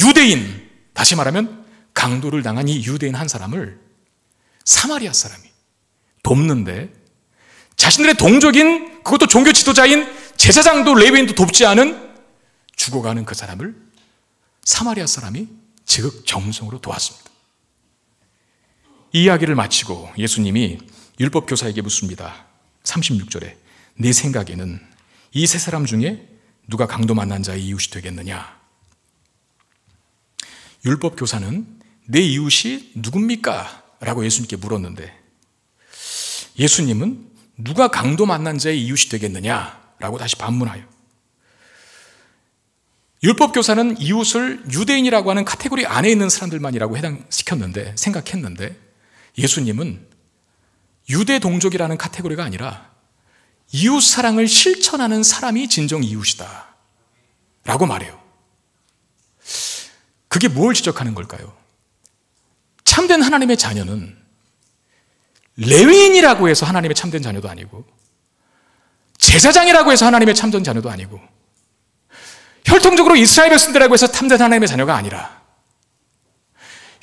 유대인, 다시 말하면 강도를 당한 이 유대인 한 사람을 사마리아 사람이 돕는데 자신들의 동족인, 그것도 종교 지도자인 제사장도 레위인도 돕지 않은 죽어가는 그 사람을 사마리아 사람이 지극정성으로 도왔습니다. 이 이야기를 마치고 예수님이 율법 교사에게 묻습니다. 36절에 내 생각에는 이 세 사람 중에 누가 강도 만난 자의 이웃이 되겠느냐? 율법 교사는 내 이웃이 누굽니까? 라고 예수님께 물었는데 예수님은 누가 강도 만난 자의 이웃이 되겠느냐? 라고 다시 반문하여 율법 교사는 이웃을 유대인이라고 하는 카테고리 안에 있는 사람들만이라고 생각했는데 예수님은 유대 동족이라는 카테고리가 아니라 이웃 사랑을 실천하는 사람이 진정 이웃이다 라고 말해요. 그게 뭘 지적하는 걸까요? 참된 하나님의 자녀는 레위인이라고 해서 하나님의 참된 자녀도 아니고 제사장이라고 해서 하나님의 참된 자녀도 아니고 혈통적으로 이스라엘 백성들이라고 해서 참된 하나님의 자녀가 아니라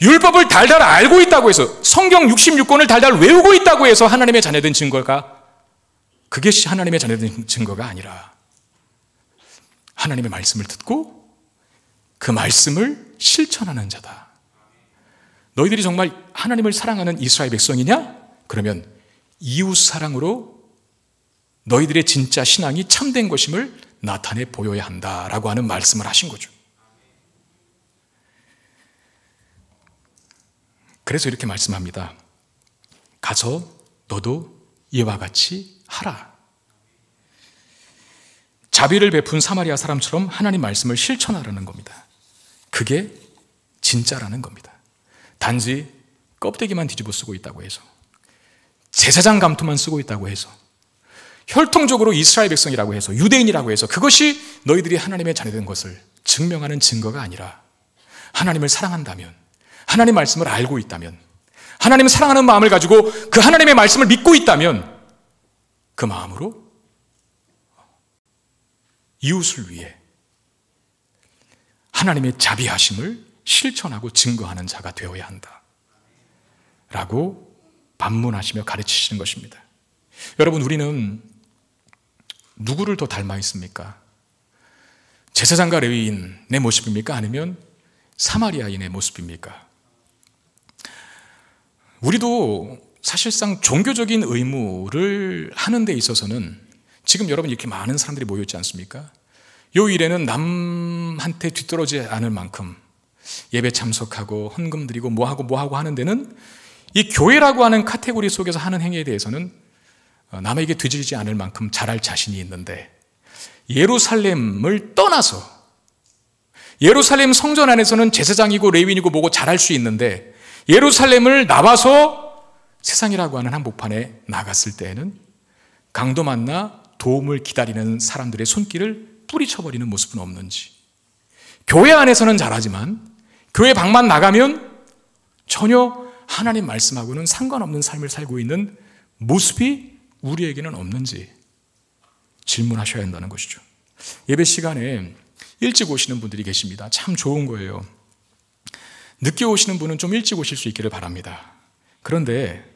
율법을 달달 알고 있다고 해서 성경 66권을 달달 외우고 있다고 해서 하나님의 자녀된 증거가 그게 하나님의 자녀된 증거가 아니라 하나님의 말씀을 듣고 그 말씀을 실천하는 자다. 너희들이 정말 하나님을 사랑하는 이스라엘 백성이냐? 그러면 이웃 사랑으로 너희들의 진짜 신앙이 참된 것임을 나타내 보여야 한다라고 하는 말씀을 하신 거죠. 그래서 이렇게 말씀합니다. 가서 너도 이와 같이 하라. 자비를 베푼 사마리아 사람처럼 하나님 말씀을 실천하라는 겁니다. 그게 진짜라는 겁니다. 단지 껍데기만 뒤집어 쓰고 있다고 해서 제사장 감투만 쓰고 있다고 해서 혈통적으로 이스라엘 백성이라고 해서 유대인이라고 해서 그것이 너희들이 하나님의 자녀된 것을 증명하는 증거가 아니라 하나님을 사랑한다면 하나님 말씀을 알고 있다면 하나님을 사랑하는 마음을 가지고 그 하나님의 말씀을 믿고 있다면 그 마음으로 이웃을 위해 하나님의 자비하심을 실천하고 증거하는 자가 되어야 한다 라고 반문하시며 가르치시는 것입니다. 여러분, 우리는 누구를 더 닮아 있습니까? 제사장과 레위인의 모습입니까? 아니면 사마리아인의 모습입니까? 우리도 사실상 종교적인 의무를 하는 데 있어서는 지금 여러분 이렇게 많은 사람들이 모여있지 않습니까? 요 일에는 남한테 뒤떨어지지 않을 만큼 예배 참석하고 헌금 드리고 뭐하고 하는 데는 이 교회라고 하는 카테고리 속에서 하는 행위에 대해서는 남에게 뒤지지 않을 만큼 잘할 자신이 있는데 예루살렘을 떠나서 예루살렘 성전 안에서는 제사장이고 레위인이고 뭐고 잘할 수 있는데 예루살렘을 나와서 세상이라고 하는 한복판에 나갔을 때에는 강도 만나 도움을 기다리는 사람들의 손길을 뿌리쳐버리는 모습은 없는지, 교회 안에서는 잘하지만 교회 밖만 나가면 전혀 하나님 말씀하고는 상관없는 삶을 살고 있는 모습이 우리에게는 없는지 질문하셔야 한다는 것이죠. 예배 시간에 일찍 오시는 분들이 계십니다. 참 좋은 거예요. 늦게 오시는 분은 좀 일찍 오실 수 있기를 바랍니다. 그런데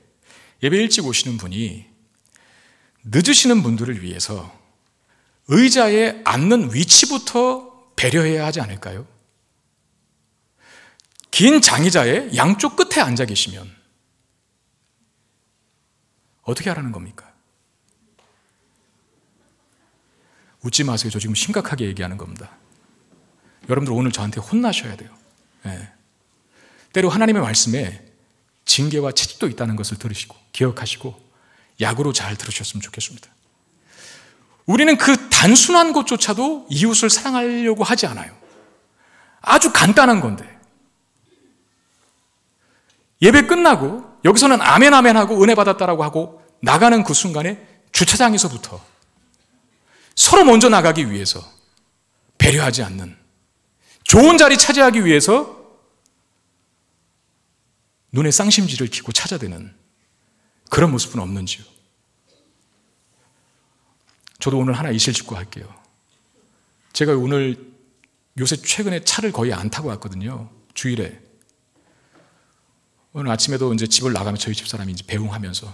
예배 일찍 오시는 분이 늦으시는 분들을 위해서 의자에 앉는 위치부터 배려해야 하지 않을까요? 긴 장의자의 양쪽 끝에 앉아 계시면 어떻게 하라는 겁니까? 웃지 마세요. 저 지금 심각하게 얘기하는 겁니다. 여러분들 오늘 저한테 혼나셔야 돼요. 네. 때로 하나님의 말씀에 징계와 채찍도 있다는 것을 들으시고 기억하시고 약으로 잘 들으셨으면 좋겠습니다. 우리는 그 단순한 것조차도 이웃을 사랑하려고 하지 않아요. 아주 간단한 건데 예배 끝나고 여기서는 아멘 아멘 하고 은혜 받았다라고 하고 나가는 그 순간에 주차장에서부터 서로 먼저 나가기 위해서 배려하지 않는, 좋은 자리 차지하기 위해서 눈에 쌍심지를 켜고 찾아대는 그런 모습은 없는지요? 저도 오늘 하나 이실직고 할게요. 제가 오늘 요새 최근에 차를 거의 안 타고 왔거든요. 주일에. 오늘 아침에도 이제 집을 나가면 저희 집사람이 이제 배웅하면서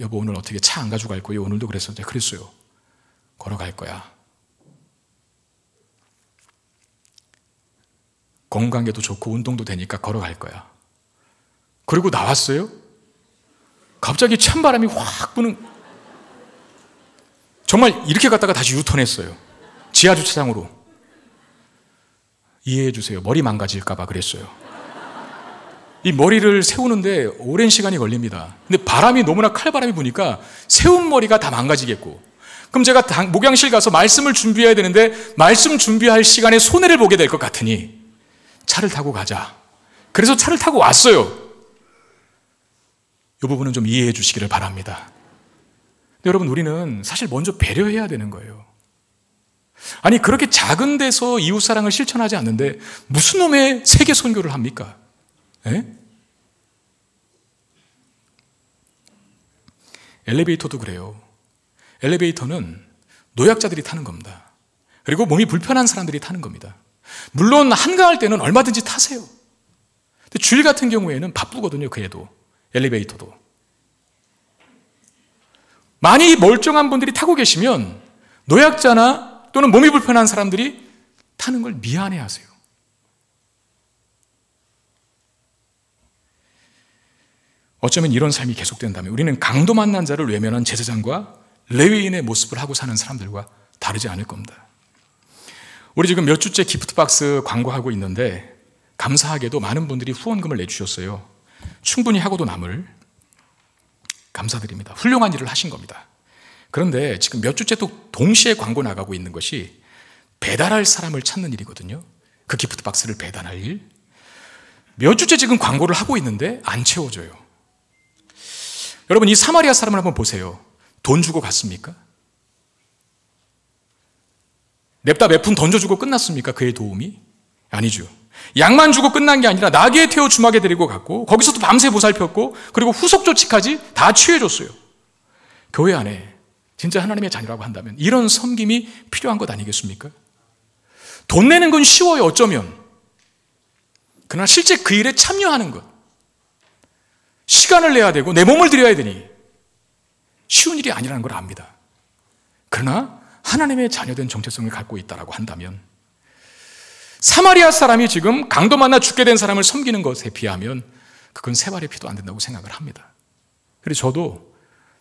여보 오늘 어떻게 차 안 가지고 갈 거예요? 오늘도 그랬어요. 그랬어요. 걸어갈 거야. 건강에도 좋고 운동도 되니까 걸어갈 거야. 그리고 나왔어요. 갑자기 찬바람이 확 부는, 정말 이렇게 갔다가 다시 유턴했어요. 지하주차장으로. 이해해 주세요. 머리 망가질까봐 그랬어요. 이 머리를 세우는데 오랜 시간이 걸립니다. 근데 바람이 너무나 칼바람이 부니까 세운 머리가 다 망가지겠고, 그럼 제가 목양실 가서 말씀을 준비해야 되는데 말씀 준비할 시간에 손해를 보게 될 것 같으니 차를 타고 가자. 그래서 차를 타고 왔어요. 이 부분은 좀 이해해 주시기를 바랍니다. 근데 여러분, 우리는 사실 먼저 배려해야 되는 거예요. 아니, 그렇게 작은 데서 이웃사랑을 실천하지 않는데 무슨 놈의 세계 선교를 합니까? 에? 엘리베이터도 그래요. 엘리베이터는 노약자들이 타는 겁니다. 그리고 몸이 불편한 사람들이 타는 겁니다. 물론 한가할 때는 얼마든지 타세요. 근데 주일 같은 경우에는 바쁘거든요. 그래도 엘리베이터도. 많이 멀쩡한 분들이 타고 계시면 노약자나 또는 몸이 불편한 사람들이 타는 걸 미안해하세요. 어쩌면 이런 삶이 계속된다면 우리는 강도 만난 자를 외면한 제사장과 레위인의 모습을 하고 사는 사람들과 다르지 않을 겁니다. 우리 지금 몇 주째 기프트박스 광고하고 있는데 감사하게도 많은 분들이 후원금을 내주셨어요. 충분히 하고도 남을. 감사드립니다. 훌륭한 일을 하신 겁니다. 그런데 지금 몇 주째 또 동시에 광고 나가고 있는 것이 배달할 사람을 찾는 일이거든요. 그 기프트박스를 배달할 일. 몇 주째 지금 광고를 하고 있는데 안 채워져요. 여러분, 이 사마리아 사람을 한번 보세요. 돈 주고 갔습니까? 냅다 몇 푼 던져주고 끝났습니까? 그의 도움이? 아니죠. 약만 주고 끝난 게 아니라 나귀에 태워 주막에 데리고 갔고 거기서도 밤새 보살폈고 그리고 후속 조치까지 다 취해줬어요. 교회 안에 진짜 하나님의 자녀라고 한다면 이런 섬김이 필요한 것 아니겠습니까? 돈 내는 건 쉬워요, 어쩌면. 그러나 실제 그 일에 참여하는 것, 시간을 내야 되고 내 몸을 들여야 되니 쉬운 일이 아니라는 걸 압니다. 그러나 하나님의 자녀된 정체성을 갖고 있다고 한다면 사마리아 사람이 지금 강도 만나 죽게 된 사람을 섬기는 것에 비하면 그건 세 발의 피도 안 된다고 생각을 합니다. 그래서 저도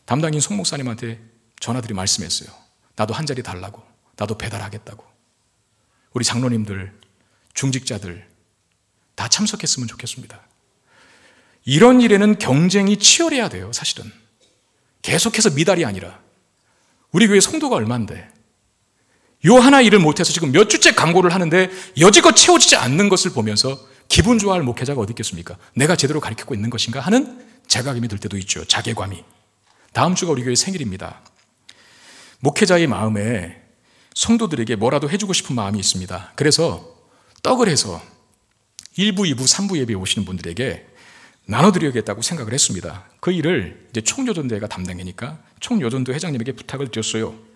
담당인 송 목사님한테 전화드리 말씀했어요. 나도 한 자리 달라고. 나도 배달하겠다고. 우리 장로님들, 중직자들 다 참석했으면 좋겠습니다. 이런 일에는 경쟁이 치열해야 돼요, 사실은. 계속해서 미달이 아니라. 우리 교회 성도가 얼만데 요 하나 일을 못해서 지금 몇 주째 광고를 하는데 여지껏 채워지지 않는 것을 보면서 기분 좋아할 목회자가 어디 있겠습니까? 내가 제대로 가르치고 있는 것인가 하는 자각이 들 때도 있죠. 자괴감이. 다음 주가 우리 교회 생일입니다. 목회자의 마음에 성도들에게 뭐라도 해주고 싶은 마음이 있습니다. 그래서 떡을 해서 1부, 2부, 3부 예배에 오시는 분들에게 나눠드려야겠다고 생각을 했습니다. 그 일을 이제 총여전대회가 담당이니까 총여전도 회장님에게 부탁을 드렸어요.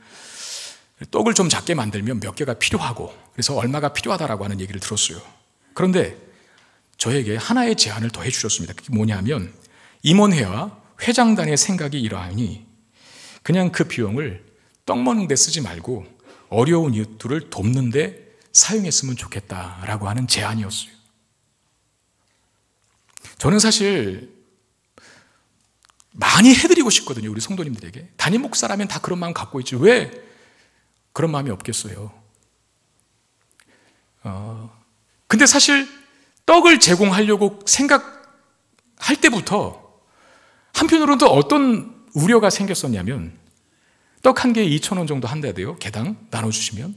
떡을 좀 작게 만들면 몇 개가 필요하고 그래서 얼마가 필요하다라고 하는 얘기를 들었어요. 그런데 저에게 하나의 제안을 더 해주셨습니다. 그게 뭐냐면 임원회와 회장단의 생각이 이러하니 그냥 그 비용을 떡 먹는 데 쓰지 말고 어려운 이웃들을 돕는 데 사용했으면 좋겠다라고 하는 제안이었어요. 저는 사실 많이 해드리고 싶거든요. 우리 성도님들에게. 담임 목사라면 다 그런 마음 갖고 있지 왜 그런 마음이 없겠어요. 근데 사실 떡을 제공하려고 생각할 때부터 한편으로는 또 어떤 우려가 생겼었냐면 떡 한 개에 2,000원 정도 한다 돼요. 개당 나눠주시면.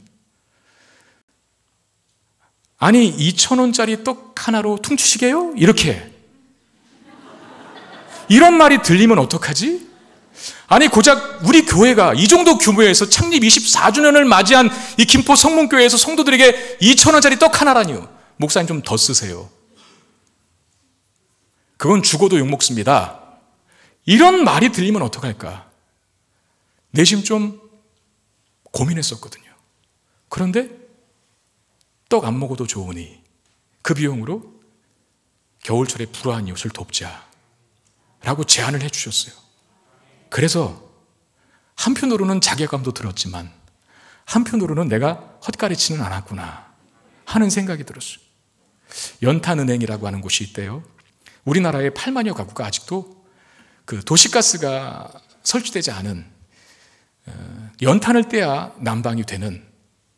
아니 2,000원짜리 떡 하나로 퉁치시게요? 이렇게. 이런 말이 들리면 어떡하지? 아니 고작 우리 교회가 이 정도 규모에서 창립 24주년을 맞이한 이 김포 성문교회에서 성도들에게 2,000원짜리 떡 하나라니요. 목사님 좀 더 쓰세요. 그건 죽어도 욕먹습니다. 이런 말이 들리면 어떡할까? 내심 좀 고민했었거든요. 그런데 떡 안 먹어도 좋으니 그 비용으로 겨울철에 불우한 이웃을 돕자 라고 제안을 해주셨어요. 그래서 한편으로는 자괴감도 들었지만 한편으로는 내가 헛가르치는 않았구나 하는 생각이 들었어요. 연탄은행이라고 하는 곳이 있대요. 우리나라의 8만여 가구가 아직도 그 도시가스가 설치되지 않은 연탄을 떼야 난방이 되는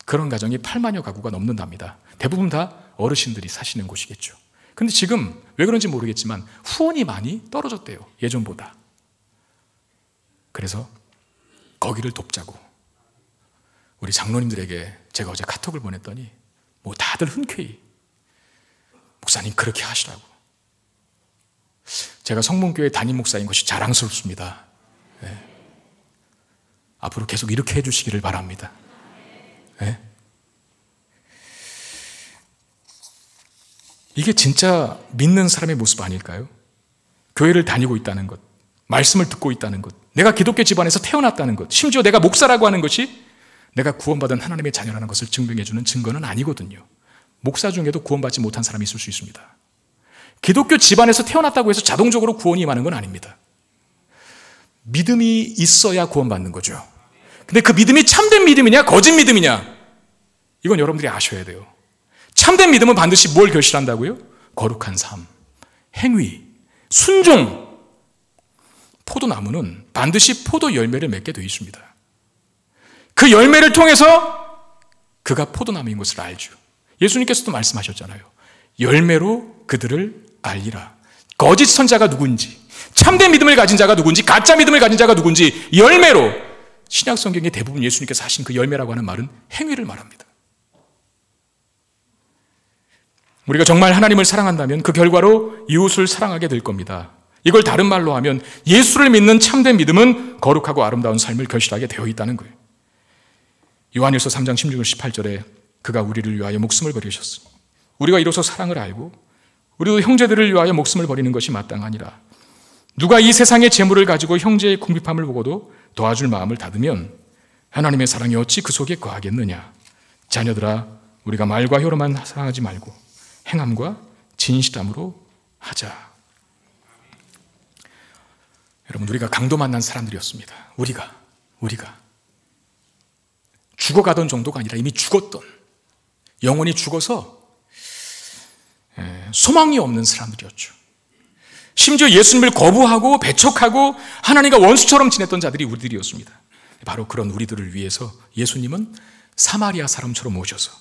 그런 가정이 8만여 가구가 넘는답니다. 대부분 다 어르신들이 사시는 곳이겠죠. 근데 지금 왜 그런지 모르겠지만 후원이 많이 떨어졌대요. 예전보다. 그래서 거기를 돕자고 우리 장로님들에게 제가 어제 카톡을 보냈더니 뭐 다들 흔쾌히 목사님 그렇게 하시라고. 제가 성문교회 담임 목사인 것이 자랑스럽습니다. 네. 앞으로 계속 이렇게 해주시기를 바랍니다. 네. 이게 진짜 믿는 사람의 모습 아닐까요? 교회를 다니고 있다는 것, 말씀을 듣고 있다는 것, 내가 기독교 집안에서 태어났다는 것, 심지어 내가 목사라고 하는 것이 내가 구원받은 하나님의 자녀라는 것을 증명해주는 증거는 아니거든요. 목사 중에도 구원받지 못한 사람이 있을 수 있습니다. 기독교 집안에서 태어났다고 해서 자동적으로 구원이 임하는 건 아닙니다. 믿음이 있어야 구원받는 거죠. 근데 그 믿음이 참된 믿음이냐 거짓 믿음이냐, 이건 여러분들이 아셔야 돼요. 참된 믿음은 반드시 뭘 결실한다고요? 거룩한 삶, 행위, 순종. 포도나무는 반드시 포도 열매를 맺게 되어 있습니다. 그 열매를 통해서 그가 포도나무인 것을 알죠. 예수님께서도 말씀하셨잖아요. 열매로 그들을 알리라. 거짓 선자가 누군지, 참된 믿음을 가진 자가 누군지, 가짜 믿음을 가진 자가 누군지 열매로. 신약 성경의 대부분 예수님께서 하신 그 열매라고 하는 말은 행위를 말합니다. 우리가 정말 하나님을 사랑한다면 그 결과로 이웃을 사랑하게 될 겁니다. 이걸 다른 말로 하면 예수를 믿는 참된 믿음은 거룩하고 아름다운 삶을 결실하게 되어 있다는 거예요. 요한일서 3장 16절 18절에 그가 우리를 위하여 목숨을 버리셨으니 우리가 이로써 사랑을 알고 우리도 형제들을 위하여 목숨을 버리는 것이 마땅하니라. 누가 이 세상의 재물을 가지고 형제의 궁핍함을 보고도 도와줄 마음을 닫으면 하나님의 사랑이 어찌 그 속에 거하겠느냐. 자녀들아, 우리가 말과 혀로만 사랑하지 말고 행함과 진실함으로 하자. 여러분, 우리가 강도 만난 사람들이었습니다. 우리가 죽어가던 정도가 아니라 이미 죽었던, 영혼이 죽어서 소망이 없는 사람들이었죠. 심지어 예수님을 거부하고 배척하고 하나님과 원수처럼 지냈던 자들이 우리들이었습니다. 바로 그런 우리들을 위해서 예수님은 사마리아 사람처럼 오셔서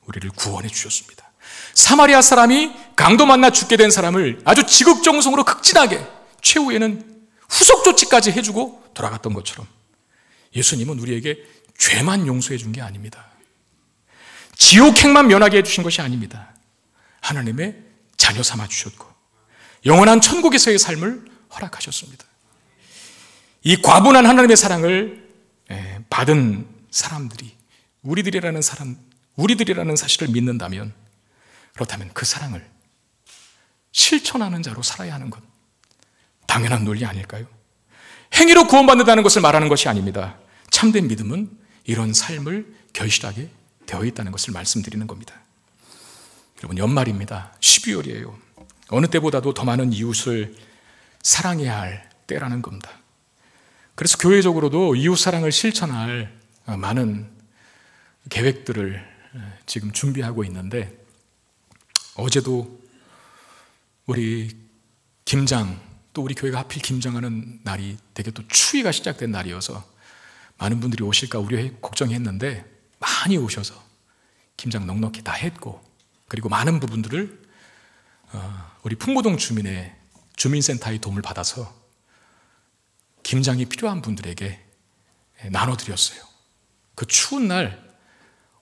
우리를 구원해 주셨습니다. 사마리아 사람이 강도 만나 죽게 된 사람을 아주 지극정성으로 극진하게, 최후에는 후속 조치까지 해주고 돌아갔던 것처럼 예수님은 우리에게 죄만 용서해 준 게 아닙니다. 지옥행만 면하게 해주신 것이 아닙니다. 하나님의 자녀 삼아 주셨고 영원한 천국에서의 삶을 허락하셨습니다. 이 과분한 하나님의 사랑을 받은 사람들이 우리들이라는 사실을 믿는다면, 그렇다면 그 사랑을 실천하는 자로 살아야 하는 것, 당연한 논리 아닐까요? 행위로 구원받는다는 것을 말하는 것이 아닙니다. 참된 믿음은 이런 삶을 결실하게 되어 있다는 것을 말씀드리는 겁니다. 여러분, 연말입니다. 12월이에요. 어느 때보다도 더 많은 이웃을 사랑해야 할 때라는 겁니다. 그래서 교회적으로도 이웃 사랑을 실천할 많은 계획들을 지금 준비하고 있는데, 어제도 우리 김장, 또 우리 교회가 하필 김장하는 날이 되게 또 추위가 시작된 날이어서 많은 분들이 오실까 우려 걱정했는데 많이 오셔서 김장 넉넉히 다 했고, 그리고 많은 부분들을 우리 풍무동 주민의 주민센터의 도움을 받아서 김장이 필요한 분들에게 나눠드렸어요. 그 추운 날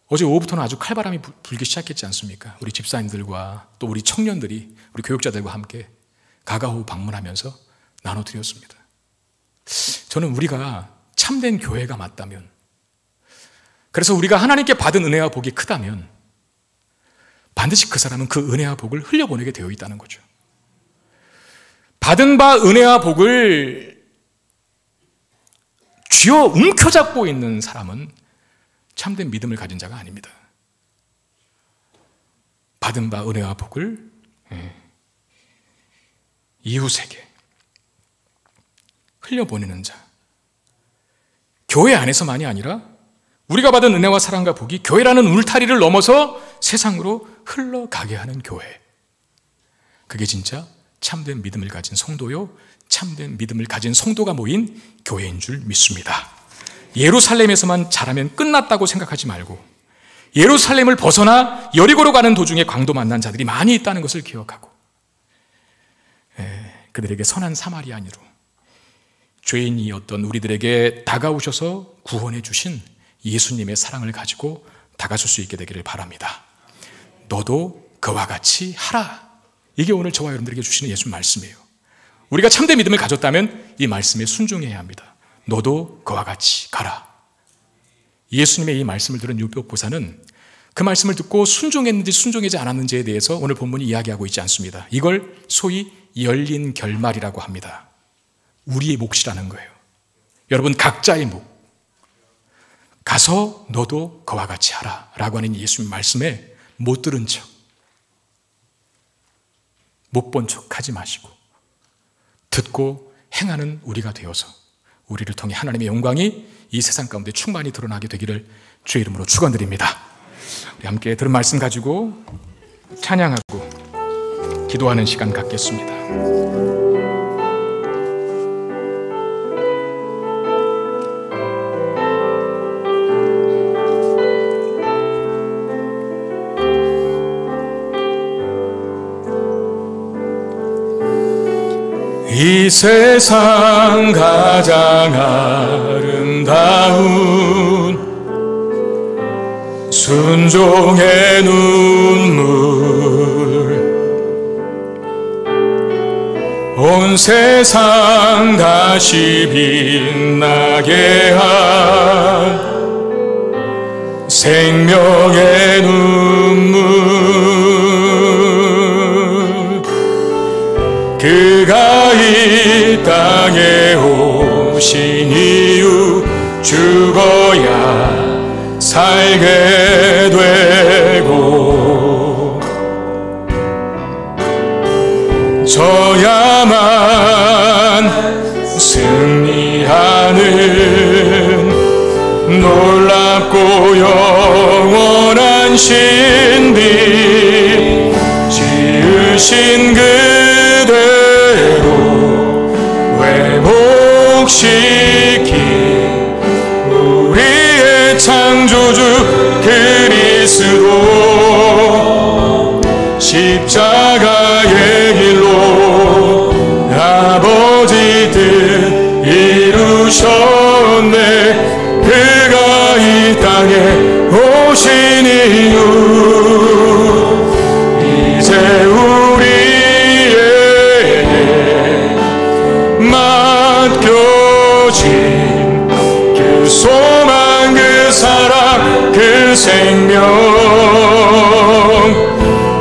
어제 오후부터는 아주 칼바람이 불기 시작했지 않습니까? 우리 집사님들과 또 우리 청년들이 우리 교육자들과 함께 가가호 방문하면서 나눠드렸습니다. 저는 우리가 참된 교회가 맞다면, 그래서 우리가 하나님께 받은 은혜와 복이 크다면 반드시 그 사람은 그 은혜와 복을 흘려보내게 되어 있다는 거죠. 받은 바 은혜와 복을 쥐어 움켜잡고 있는 사람은 참된 믿음을 가진 자가 아닙니다. 받은 바 은혜와 복을 이웃에게 흘려보내는 자, 교회 안에서만이 아니라 우리가 받은 은혜와 사랑과 복이 교회라는 울타리를 넘어서 세상으로 흘러가게 하는 교회, 그게 진짜 참된 믿음을 가진 성도요, 참된 믿음을 가진 성도가 모인 교회인 줄 믿습니다. 예루살렘에서만 자라면 끝났다고 생각하지 말고 예루살렘을 벗어나 여리고로 가는 도중에 강도 만난 자들이 많이 있다는 것을 기억하고 그들에게 선한 사마리아인으로 죄인이었던 우리들에게 다가오셔서 구원해 주신 예수님의 사랑을 가지고 다가설 수 있게 되기를 바랍니다. 너도 그와 같이 하라. 이게 오늘 저와 여러분들에게 주시는 예수 말씀이에요. 우리가 참된 믿음을 가졌다면 이 말씀에 순종해야 합니다. 너도 그와 같이 가라. 예수님의 이 말씀을 들은 율법보사는 그 말씀을 듣고 순종했는지 순종하지 않았는지에 대해서 오늘 본문이 이야기하고 있지 않습니다. 이걸 소위 열린 결말이라고 합니다. 우리의 몫이라는 거예요. 여러분 각자의 몫. 가서 너도 그와 같이 하라 라고 하는 예수님 말씀에 못 들은 척, 못 본 척 하지 마시고 듣고 행하는 우리가 되어서 우리를 통해 하나님의 영광이 이 세상 가운데 충만히 드러나게 되기를 주의 이름으로 축원드립니다. 우리 함께 들은 말씀 가지고 찬양하고 기도하는 시간 갖겠습니다. 이 세상 가장 아름다운 순종의 눈물 온 세상 다시 빛나게 한 생명의 눈물 그가 이 땅에 오신 이유 죽어야 살게 되고 져야만 승리하는 놀랍고 영원한 신비 지으신 그대로 회복시킨 우리의 창조주 그리스도 십자가의 길로 아버지 뜻 이루셨네 그가 이 땅에 오신 이유 이제 우리에게 맡겨진 그 소망 그 사랑 그 생명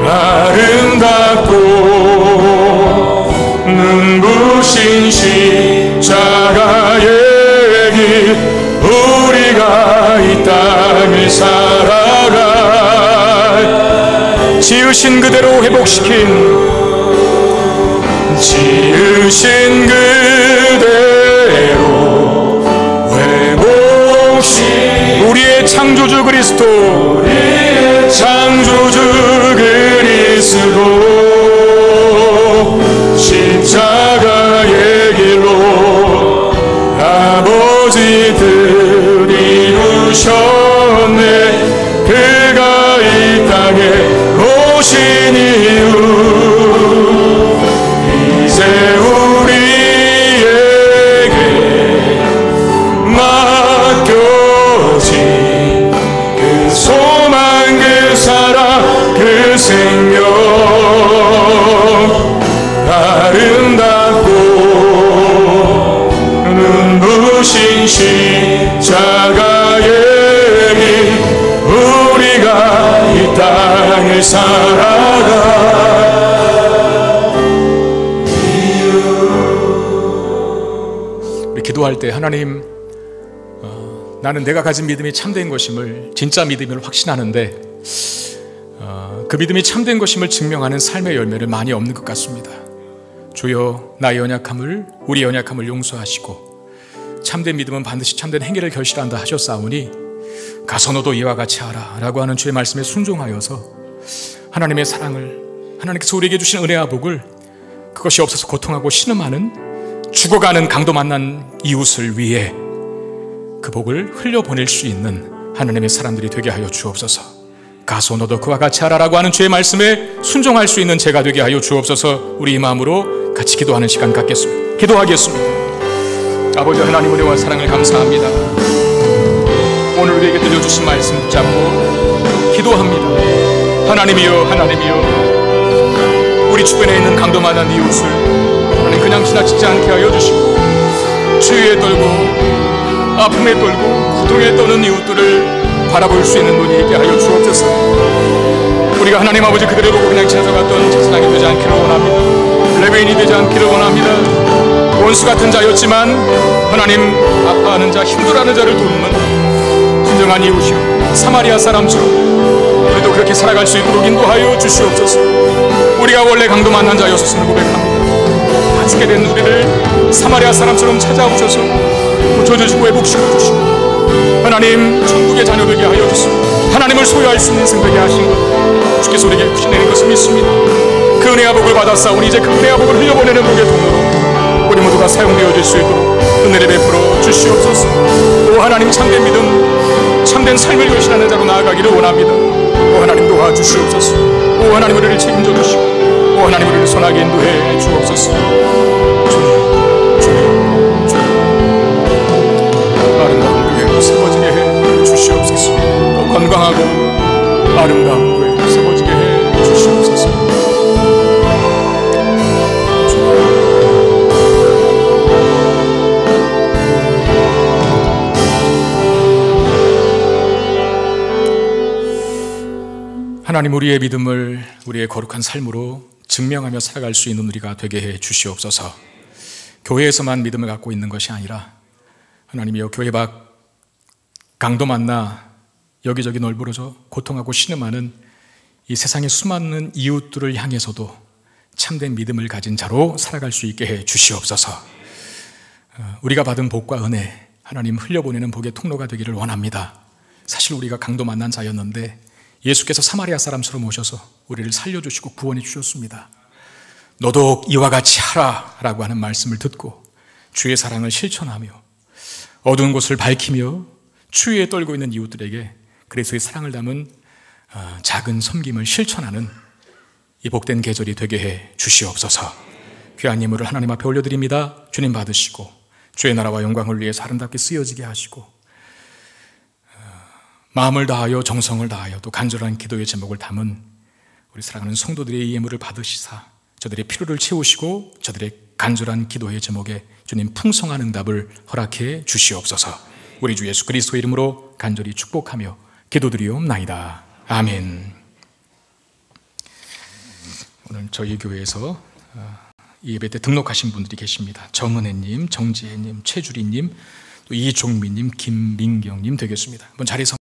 아름답고 눈부신 십자가의 길 우리가 이 땅을 살아갈 지으신 그대로 회복시킨 지으신 그대로 회복시킨 우리의 창조주 그리스도 우리의 창조주 그리스도 십자가의 길로 아버지 뜻 이루셨네 그가 이 땅에 오신 이유 이제 우리에게 맡겨진 그 소망 그 사랑 그 생명 아름답고 눈부신 십자가의 길 우리가 이 땅을 살아가 우리 기도할 때 하나님 나는 내가 가진 믿음이 참된 것임을 진짜 믿음을 확신하는데 그 믿음이 참된 것임을 증명하는 삶의 열매를 많이 없는 것 같습니다. 주여 나의 연약함을 우리 연약함을 용서하시고 참된 믿음은 반드시 참된 행위를 결실한다 하셨사오니 가서 너도 이와 같이 하라 라고 하는 주의 말씀에 순종하여서 하나님의 사랑을 하나님께서 우리에게 주신 은혜와 복을 그것이 없어서 고통하고 신음하는 죽어가는 강도 만난 이웃을 위해 그 복을 흘려보낼 수 있는 하나님의 사람들이 되게 하여 주옵소서. 가서 너도 그와 같이 하라라고 하는 주의 말씀에 순종할 수 있는 제가 되게 하여 주옵소서. 우리 이 마음으로 같이 기도하는 시간 갖겠습니다. 기도하겠습니다. 아버지 하나님, 은혜와 사랑을 감사합니다. 오늘 우리에게 들려주신 말씀 붙잡고 기도합니다. 하나님이여, 우리 주변에 있는 강도만한 이웃을 하나님 그냥 지나치지 않게 하여 주시고, 주위에 떨고 아픔에 떨고 고통에 떠는 이웃들을 바라볼 수 있는 눈이 있게 하여 주옵소서. 우리가 하나님 아버지 그들을 보고 그냥 지나가던 제사장이 되지 않기를 원합니다. 레위인이 되지 않기를 원합니다. 원수 같은 자였지만 하나님 아파하는 자, 힘들어하는 자를 돕는 진정한 이웃이요 사마리아 사람처럼 우리도 그렇게 살아갈 수 있도록 인도하여 주시옵소서. 우리가 원래 강도 만난 자였음을 고백합니다. 다 죽게 된 우리를 사마리아 사람처럼 찾아오셔서 고쳐주시고 회복시켜주시고 하나님 천국의 자녀 되게 하여 주시고 하나님을 소유할 수 있는 생명이 하신 것 주께서 우리에게 부신내는 것을 믿습니다. 그 은혜와 복을 받았사오니 이제 그 은혜와 복을 흘려보내는 복의 통로로 우리 모두가 사용되어질 수 있도록 은혜를 베풀어 주시옵소서. 오 하나님, 참된 믿음, 참된 삶을 결신하는 자로 나아가기를 원합니다. 오 하나님, 도와주시옵소서. 오 하나님, 우리를 책임져 주시고 오 하나님, 우리를 선하게 인도해 주옵소서. 주님 아름다운 교회로 세워지게 해 주시옵소서. 건강하고 아름다운 교회로 세워지게 해 주시옵소서. 하나님, 우리의 믿음을 우리의 거룩한 삶으로 증명하며 살아갈 수 있는 우리가 되게 해 주시옵소서. 교회에서만 믿음을 갖고 있는 것이 아니라 하나님이여, 교회 밖 강도 만나 여기저기 널브러져 고통하고 신음하는 이 세상의 수많은 이웃들을 향해서도 참된 믿음을 가진 자로 살아갈 수 있게 해 주시옵소서. 우리가 받은 복과 은혜, 하나님 흘려보내는 복의 통로가 되기를 원합니다. 사실 우리가 강도 만난 자였는데 예수께서 사마리아 사람처럼 오셔서 우리를 살려주시고 구원해 주셨습니다. 너도 이와 같이 하라 라고 하는 말씀을 듣고 주의 사랑을 실천하며 어두운 곳을 밝히며 추위에 떨고 있는 이웃들에게 그리스도의 사랑을 담은 작은 섬김을 실천하는 이 복된 계절이 되게 해 주시옵소서. 귀한 예물을 하나님 앞에 올려드립니다. 주님 받으시고 주의 나라와 영광을 위해서 아름답게 쓰여지게 하시고 마음을 다하여 정성을 다하여 또 간절한 기도의 제목을 담은 우리 사랑하는 성도들의 이 예물을 받으시사 저들의 필요를 채우시고 저들의 간절한 기도의 제목에 주님 풍성한 응답을 허락해 주시옵소서. 우리 주 예수 그리스도의 이름으로 간절히 축복하며 기도드리옵나이다. 아멘. 오늘 저희 교회에서 이 예배 때 등록하신 분들이 계십니다. 정은혜님, 정지혜님, 최주리님, 또 이종민님, 김민경님 되겠습니다. 한번 자리에서